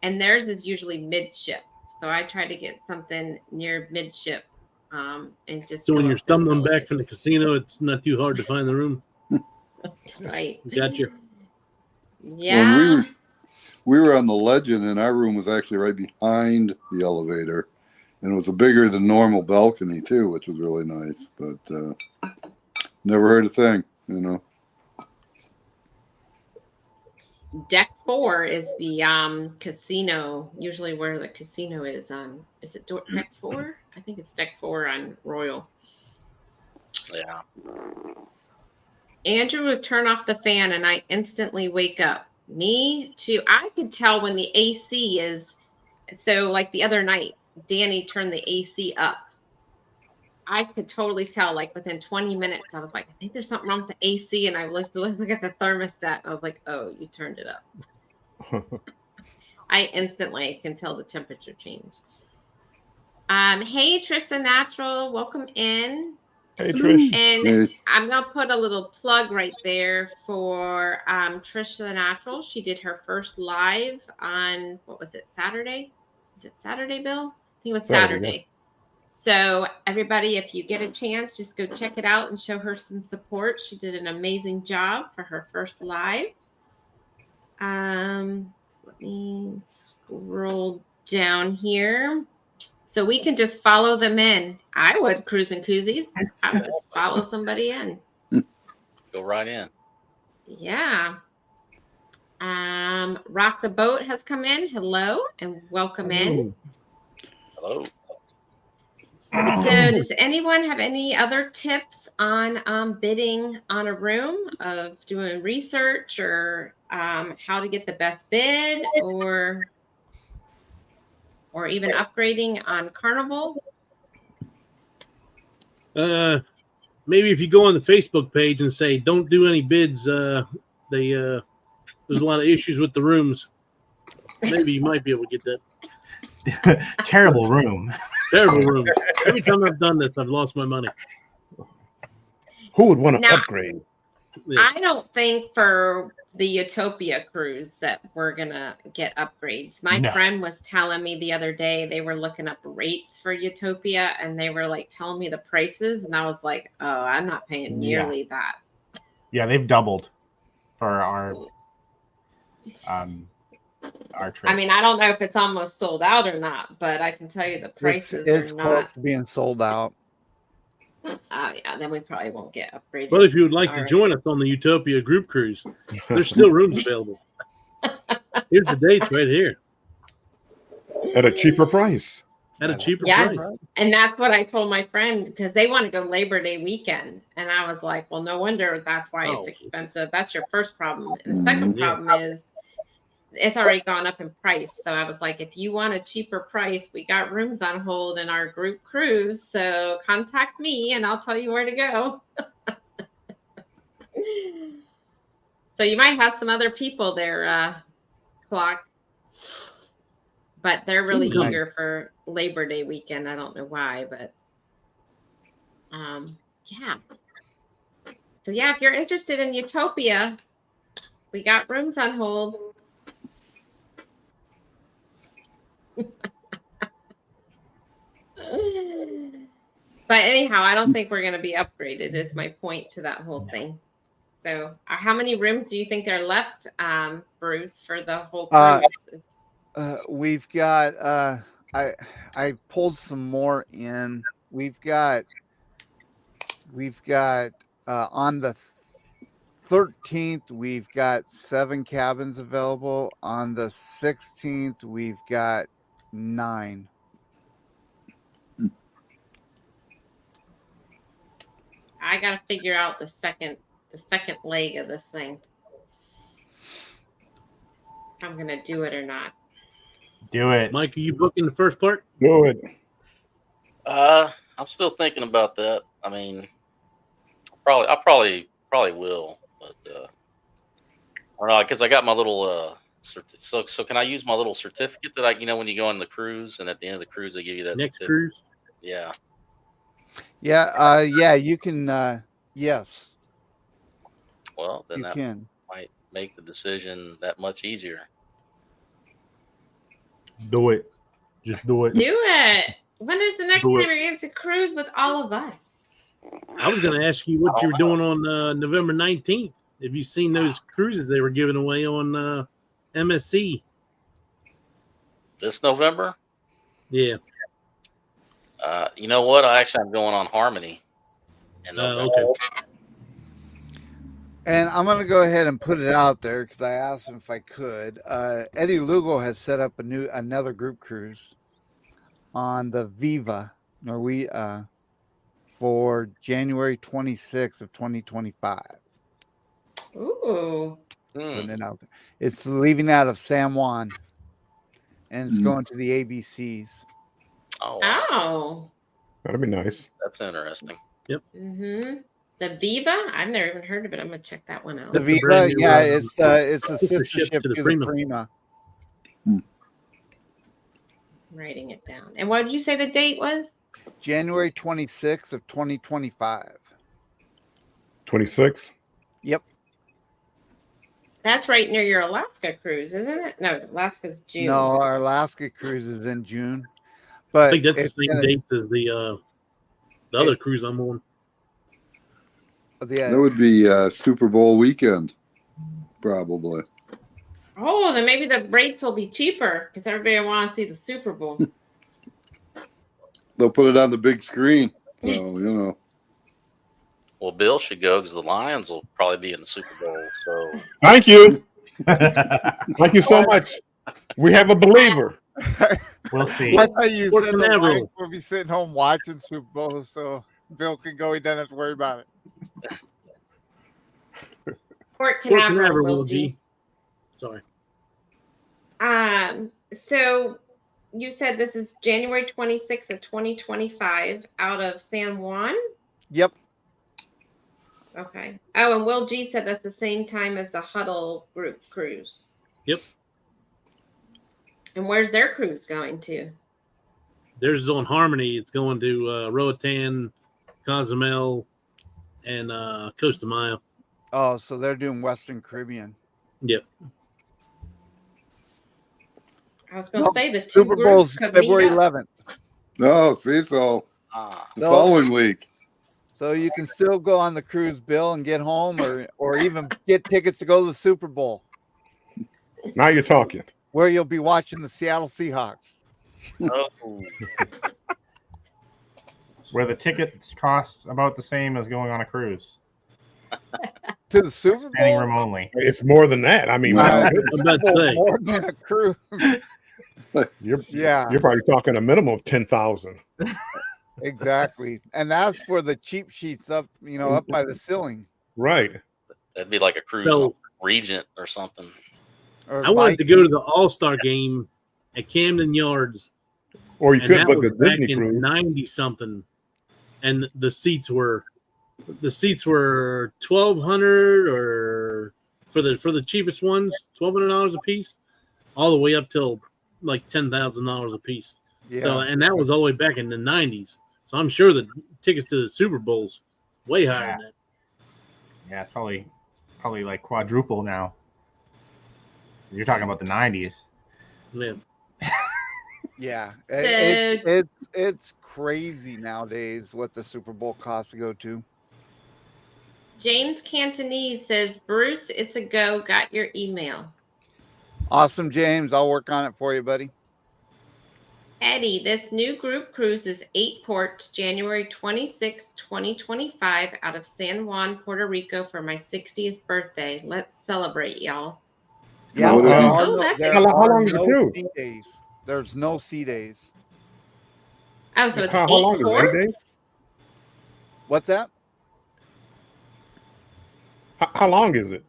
And theirs is usually midship. So I try to get something near midship. And just so when you're stumbling back from the casino, it's not too hard to find the room. Right. Gotcha. Yeah. When we were on the Legend, and our room was actually right behind the elevator. And it was a bigger than normal balcony, too, which was really nice. But never heard a thing, you know. Deck 4 is the casino, usually where the casino is on. Is it deck 4? I think it's deck 4 on Royal. Yeah. Andrew would turn off the fan and I instantly wake up. Me too. I could tell when the AC is, so like the other night, Danny turned the AC up. I could totally tell, like within 20 minutes, I was like, I think there's something wrong with the AC. And I look at the thermostat. And I was like, oh, you turned it up. I instantly can tell the temperature change. Hey, Trish the Natural, welcome in. Hey, Trish. And Hey. I'm going to put a little plug right there for Trish the Natural. She did her first live on, what was it, Saturday? Is it Saturday, Bill? I think it was Saturday. Yes. So everybody, if you get a chance, just go check it out and show her some support. She did an amazing job for her first live. Let me scroll down here. So we can just follow them in. I would, Cruise and Koozies. I would just follow somebody in. Go right in. Yeah. Rock the Boat has come in. Hello and welcome in. Hello. So does anyone have any other tips on bidding on a room, of doing research, or how to get the best bid, or even upgrading on Carnival? Maybe if you go on the Facebook page and say, don't do any bids, there's a lot of issues with the rooms. Maybe you might be able to get that. Terrible room. Terrible room. Every time I've done this, I've lost my money. Who would want to Now, upgrade? Yes. I don't think for the Utopia cruise that we're going to get upgrades. My friend was telling me the other day they were looking up rates for Utopia and they were like telling me the prices. And I was like, oh, I'm not paying nearly that. Yeah, they've doubled for our trip. I mean, I don't know if it's almost sold out or not, but I can tell you the prices It's are close not to being sold out. Yeah, then we probably won't get upgraded. But if you would like to join us on the Utopia group cruise, there's still rooms available. Here's the dates right here. At a cheaper price. At a cheaper yeah, price. And that's what I told my friend, because they want to go Labor Day weekend. And I was like, well, no wonder that's why it's expensive. That's your first problem. And the second problem is it's already gone up in price. So I was like, if you want a cheaper price, we got rooms on hold in our group cruise. So contact me and I'll tell you where to go. So you might have some other people there, Clock. But they're really eager for Labor Day weekend. I don't know why, but yeah. So yeah, if you're interested in Utopia, we got rooms on hold. But anyhow, I don't think we're going to be upgraded is my point to that whole thing. So how many rooms do you think there are left, Bruce, for the whole cruise? We've got I pulled some more in. We've got on the 13th we've got 7 cabins available. On the 16th we've got 9. I gotta figure out the second leg of this thing. If I'm gonna do it or not. Do it. Mike, are you booking the first part? Do it. I'm still thinking about that. I mean, I probably will, but I don't know because I got my little so can I use my little certificate that when you go on the cruise and at the end of the cruise they give you that Next certificate? cruise? Yeah. Yeah, you can. Yes, Well, then you that can. might make the decision that much easier. Do it. Just do it. Do it. When is the next Do time it. you're going to cruise with all of us? I was going to ask you what you were doing on November 19th. Have you seen those cruises they were giving away on MSC? This November? Yeah. You know what? I'm going on Harmony. Okay. And I'm going to go ahead and put it out there because I asked him if I could. Eddie Lugo has set up another group cruise on the Viva for January 26th of 2025. Ooh. Putting it out there. It's leaving out of San Juan, and it's going to the ABCs. Oh, wow. Oh. That'd be nice. That's interesting. Mm-hmm. The Viva? I've never even heard of it. I'm gonna check that one out. The That's a Viva, brand new, yeah, it's a sister sister ship to the Prima. Writing it down. And what did you say the date was? January 26th of 2025. 26. Yep. That's right near your Alaska cruise, isn't it? No, Alaska's June. No, our Alaska cruise is in June. But I think that's the same date as the other cruise I'm on. Yeah. That would be Super Bowl weekend, probably. Oh, then maybe the rates will be cheaper because everybody will want to see the Super Bowl. They'll put it on the big screen. So, Well, Bill should go because the Lions will probably be in the Super Bowl. So Thank you. Thank you so much. We have a believer. We'll see. I thought you Port said the Canaveral. Lions will be sitting home watching Super Bowl, so Bill can go. He doesn't have to worry about it. Port Port Canaveral, Canaveral, Will Will G. G. Sorry. So you said this is January 26th of 2025 out of San Juan? Yep. Okay. Oh, and Will G said that's the same time as the Huddle group cruise. Yep. And where's their cruise going to? Theirs is on Harmony. It's going to Roatan, Cozumel, and Costa Maya. Oh, so they're doing Western Caribbean. Yep. I was going to say the two Super groups Bowl's could February meet up. 11th. Oh, see, so the So- following week. So you can still go on the cruise, Bill, and get home, or even get tickets to go to the Super Bowl, Now you're talking. where you'll be watching the Seattle Seahawks. oh, Where the tickets cost about the same as going on a cruise. To the Super Standing Bowl? room only. It's more than that. I mean, Wow. my I goodness, was about to say. More than a cruise. Yeah, you're probably talking a minimum of 10,000. exactly. And that's for the cheap sheets up, up by the ceiling. Right. that'd be like a cruise So- on Regent or something. Or I wanted to Viking. go to the All-Star game at Camden Yards, Or you and could that book was a back Disney in cruise. 90-something, and the seats were $1,200 or for the cheapest ones, $1,200 a piece, all the way up till like $10,000 a piece. Yeah. So, and that was all the way back in the 90s. So I'm sure the tickets to the Super Bowl's way higher than that. Yeah, it's probably like quadruple now. You're talking about the 90s. Yeah. Yeah. So- It's crazy nowadays what the Super Bowl costs to go to. James Cantonese says, Bruce, it's a go. Got your email. Awesome, James. I'll work on it for you, buddy. Eddie, this new group cruise is 8 ports, January 26, 2025, out of San Juan, Puerto Rico for my 60th birthday. Let's celebrate, y'all. Yeah, What there is it? are Oh, no, that's there How are long is the no cruise? sea days. There's no sea days. Oh, so it's How 8 long is it? 8 ports? days? What's that? How long is it?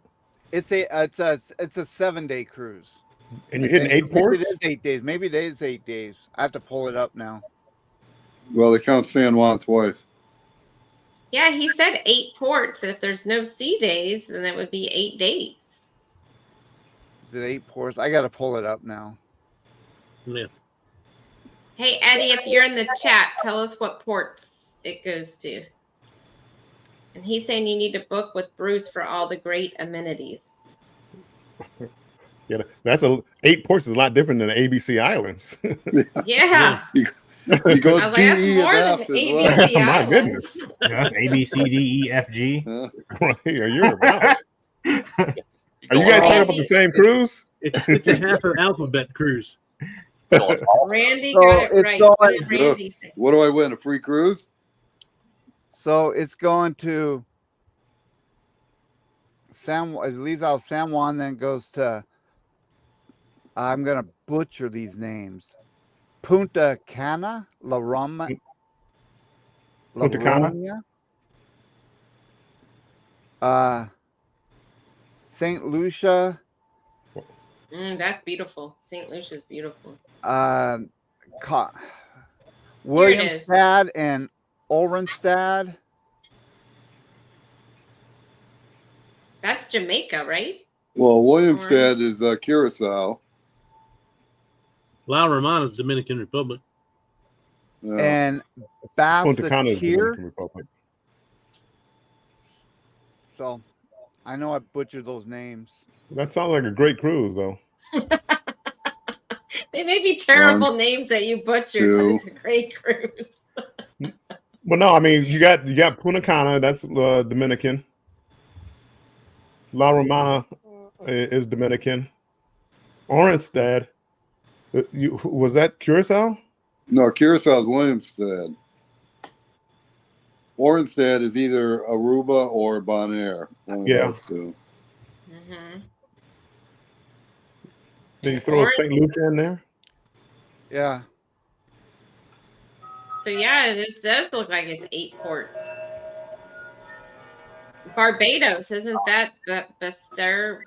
It's a 7-day cruise. And you're hitting 8 Maybe ports? it is 8 days. Maybe it is 8 days. I have to pull it up now. Well, they count San Juan twice. Yeah, he said 8 ports. If there's no sea days, then it would be 8 days. Is it 8 ports? I got to pull it up now. Yeah. Hey, Eddie, if you're in the chat, tell us what ports it goes to. And he's saying you need to book with Bruce for all the great amenities. Yeah, that's 8 ports is a lot different than the ABC Islands. Yeah. You go I was like, D, that's E, more and than F the as well. ABC My Islands. goodness. Yeah, that's A, B, C, D, E, F, G. Huh? Right, you're right. Are you guys talking about the same cruise? It's a half an alphabet cruise. Randy So got it it's right. going- What did Randy say? What do I win? A free cruise? So it's going to it leaves out San Juan, then goes to, I'm going to butcher these names. Punta Cana, La Roma. Punta Cana? St. Lucia, That's beautiful. St. Lucia's beautiful. Williamstad and Orenstad. That's Jamaica, right? Well, Williamstad is Curacao. La Romana is Dominican Republic. And Punta Cana is Basseterre. Dominican Republic. So I know I butchered those names. That sounds like a great cruise, though. They may be terrible names that you butchered, but it's a great cruise. Well, no, I mean you got Punta Cana, that's Dominican. La Romana is Dominican. Orenstad, was that Curacao? No, Curacao is Williamstad. Orenstad is either Aruba or Bonaire. One of those two. Mm-hmm. Did you throw a St. Lucia in there? Yeah. So yeah, it does look like it's 8 ports. Barbados, isn't that Bastar,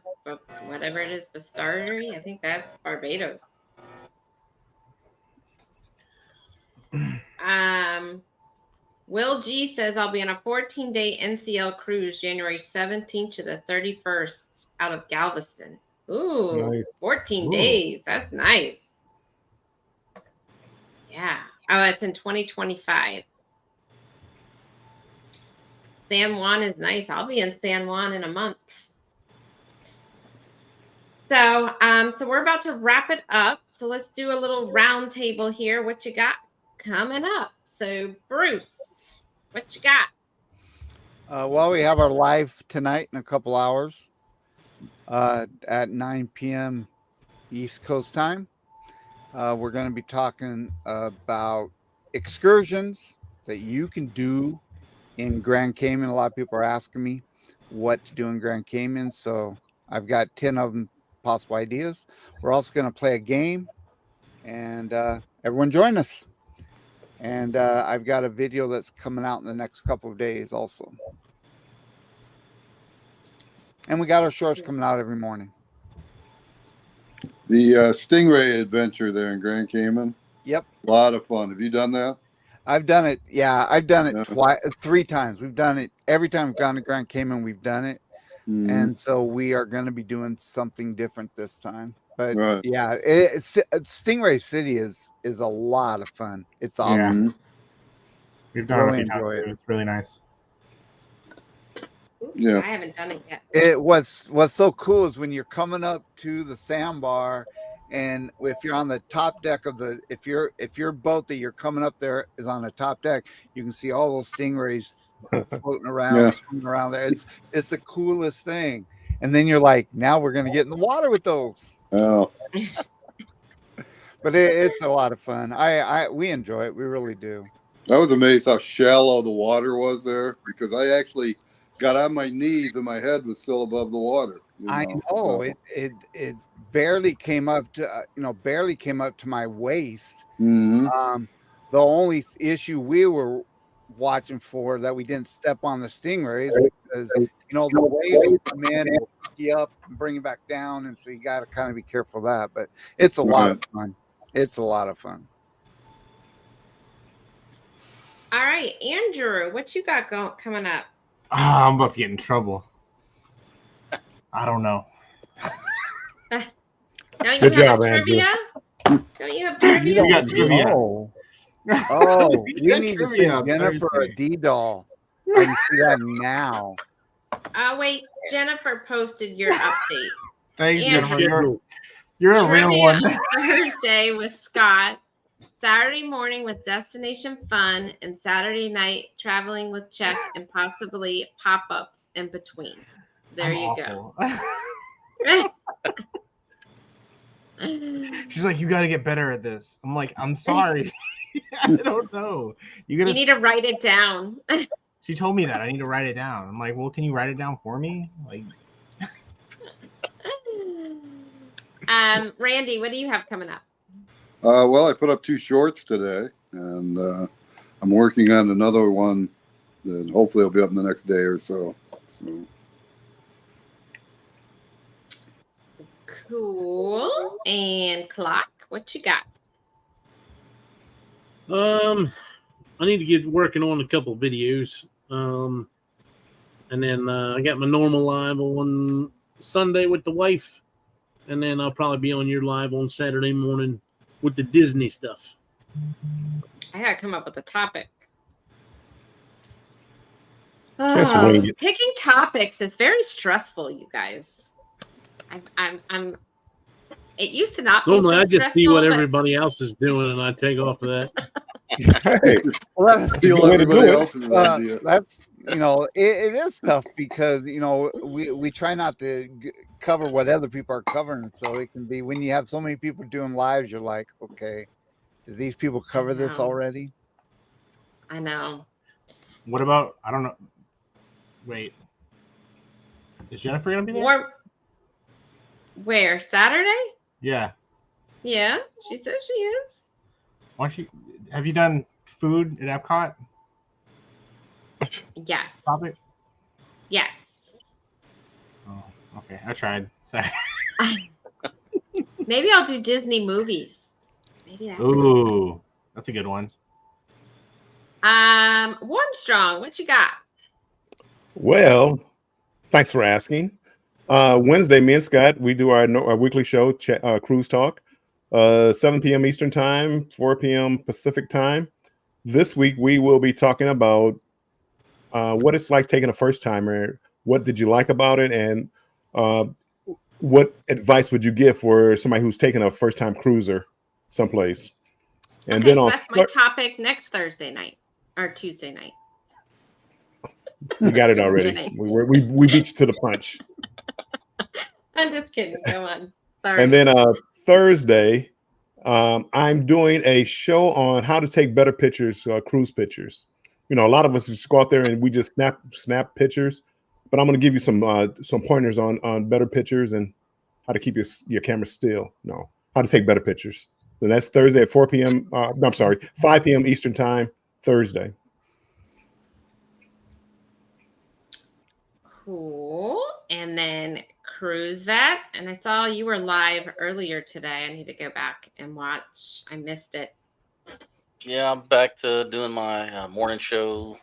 whatever it is, Bastardary? I think that's Barbados. Will G says I'll be on a 14-day NCL cruise January 17th to the 31st out of Galveston. Ooh, Nice. 14 Ooh. days. That's nice. Yeah. Oh, it's in 2025. San Juan is nice. I'll be in San Juan in a month. So we're about to wrap it up. So let's do a little round table here. What you got coming up? So Bruce, what you got? Well, we have our live tonight in a couple hours at 9 p.m. East Coast time. We're going to be talking about excursions that you can do in Grand Cayman. A lot of people are asking me what to do in Grand Cayman. So I've got 10 of them possible ideas. We're also going to play a game, and everyone join us. And I've got a video that's coming out in the next couple of days also. And we got our shorts coming out every morning. The Stingray adventure there in Grand Cayman. Yep. A lot of fun. Have you done that? I've done it. Yeah, I've done it Yeah. 3 times. We've done it every time we've gone to Grand Cayman. We've done it. Mhm. And so we are going to be doing something different this time. But Right. yeah, Stingray City is a lot of fun. It's awesome. Mhm. We've done Really it a few enjoy times it. too. It's really nice. Ooh, Yeah. I haven't done it yet. What's so cool is when you're coming up to the sandbar, and if you're on the top deck of the if your boat that you're coming up there is on the top deck, you can see all those stingrays floating around, Yeah. swimming around there. It's the coolest thing. And then you're like, now we're gonna get in the water with those. Oh, But it's a lot of fun. We enjoy it. We really do. I was amazed how shallow the water was there because I actually got on my knees and my head was still above the water. I know So, it barely came up to my waist. mhm. The only issue we were watching for, that we didn't step on the stingrays, because the waves will come in and pick you up and bring you back down, and so you got to kind of be careful of that. But it's a lot of fun. It's a lot of fun. All right, Andrew, what you got coming up? I'm about to get in trouble. I don't know. Don't you Good have job, trivia? Don't you have trivia? We got trivia. Oh, we got need to trivia send on Jennifer a Thursday. D doll. I can see that now. Wait, Jennifer posted your update. Thanks, Andrew. Jennifer. You're a real Trivia one. on Thursday with Scott, Saturday morning with Destination Fun, and Saturday night traveling with Check, and possibly pop-ups in between. There you go. She's like, you got to get better at this. I'm like, I'm sorry. I don't know. You need to write it down. She told me that I need to write it down. I'm like, well, can you write it down for me? Like, Randy, what do you have coming up? Well, I put up 2 shorts today, and I'm working on another one that hopefully will be up in the next day or so. Cool. And Clock, what you got? I need to get working on a couple of videos. And then I got my normal live on Sunday with the wife. And then I'll probably be on your live on Saturday morning with the Disney stuff. I gotta come up with a topic. Just wing it. Picking topics is very stressful, you guys. I'm. It used to not be. Normally, so I just see stressful, what but everybody else is doing, and I take off of that. Hey, Well, that's good Steal way to everybody do it. else's idea. that's it is tough, because we try not to cover what other people are covering, so it can be, when you have so many people doing lives, you're like, okay, did these people cover this know. already? I know. what about, I don't know. Wait. Is Jennifer going to be there? Where? Saturday? Yeah. Yeah, she says she is. Why don't you, have you done food at Epcot Yes. topic? Yes. Oh, okay. I tried. Sorry. Maybe I'll do Disney movies. Maybe that's Ooh, that's a good one. Warmstrong, what you got? Well, thanks for asking. Wednesday, me and Scott, we do our weekly show, Cruise Talk, 7 p.m. Eastern Time, 4 p.m. Pacific Time. This week, we will be talking about what it's like taking a first-timer. What did you like about it? And what advice would you give for somebody who's taking a first-time cruiser someplace? And Okay, then on that's my topic next Thursday night or Tuesday night. you got it already. Kidding. We beat you to the punch. I'm just kidding. Go on. Sorry. And then Thursday, I'm doing a show on how to take better pictures, cruise pictures. A lot of us just go out there and we just snap pictures, but I'm going to give you some pointers on better pictures and how to keep your camera still. No, how to take better pictures. And that's Thursday at 4 p.m. I'm sorry, 5 p.m. Eastern Time, Thursday. Cool. And then Cruise Vet. And I saw you were live earlier today. I need to go back and watch. I missed it. Yeah, I'm back to doing my morning show,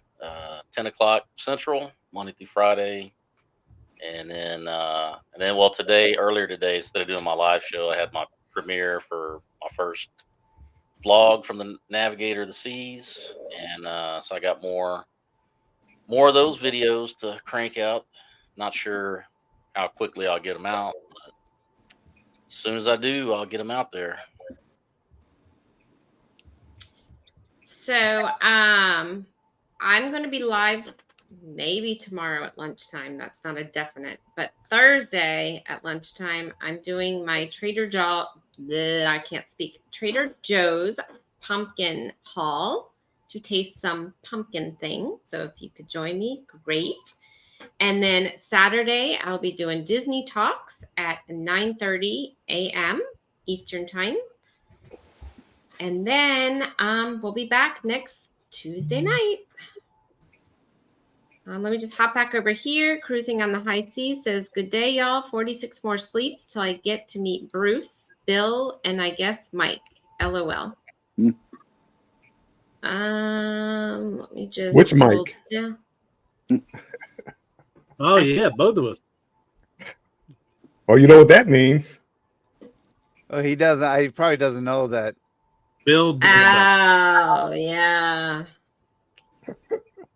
10 o'clock Central, Monday through Friday. And then, earlier today, instead of doing my live show, I had my premiere for my first vlog from the Navigator of the Seas. And so I got more of those videos to crank out. Not sure how quickly I'll get them out, but as soon as I do, I'll get them out there. So I'm going to be live maybe tomorrow at lunchtime. That's not a definite, but Thursday at lunchtime, I'm doing my Trader Joe's pumpkin haul to taste some pumpkin things. So if you could join me, great. And then Saturday, I'll be doing Disney Talks at 9:30 a.m. Eastern Time. And then we'll be back next Tuesday night. Let me just hop back over here. Cruising on the high seas says, good day, y'all. 46 more sleeps till I get to meet Bruce, Bill, and I guess Mike. LOL. Hmm. Let me just. Which Mike? Down. Oh yeah, both of us. Oh, you know what that means? Oh, he doesn't. He probably doesn't know that. Bill. Oh, yeah.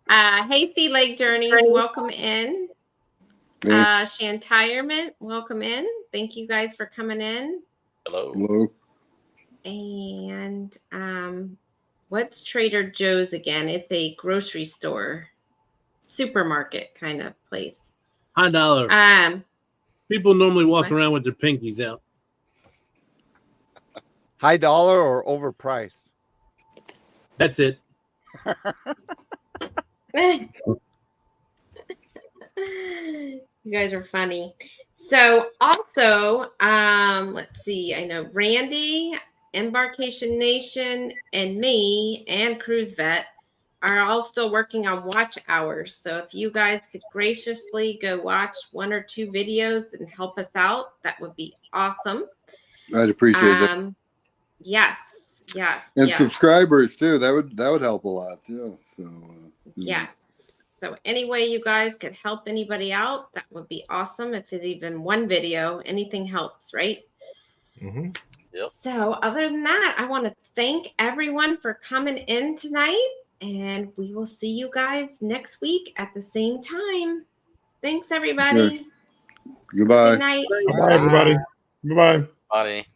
Hey, Sea Lake Journeys, welcome in. Yeah. Shantirement, welcome in. Thank you guys for coming in. Hello. Hello. And what's Trader Joe's again? It's a grocery store, supermarket kind of place. High dollar. People normally walk around with their pinkies out. High dollar or overpriced? That's it. You guys are funny. So also, let's see. I know Randy, Embarkation Nation, and me, and Cruise Vet are all still working on watch hours. So if you guys could graciously go watch 1 or 2 videos and help us out, that would be awesome. I'd appreciate that. Yes. And yes. subscribers too. That would help a lot too. So yeah. So any way you guys could help anybody out, that would be awesome. If it's even one video, anything helps, right? Mm-hmm. Yep. So other than that, I want to thank everyone for coming in tonight, and we will see you guys next week at the same time. Thanks, everybody. Goodbye. Good night. Bye, everybody. Bye-bye. Bye.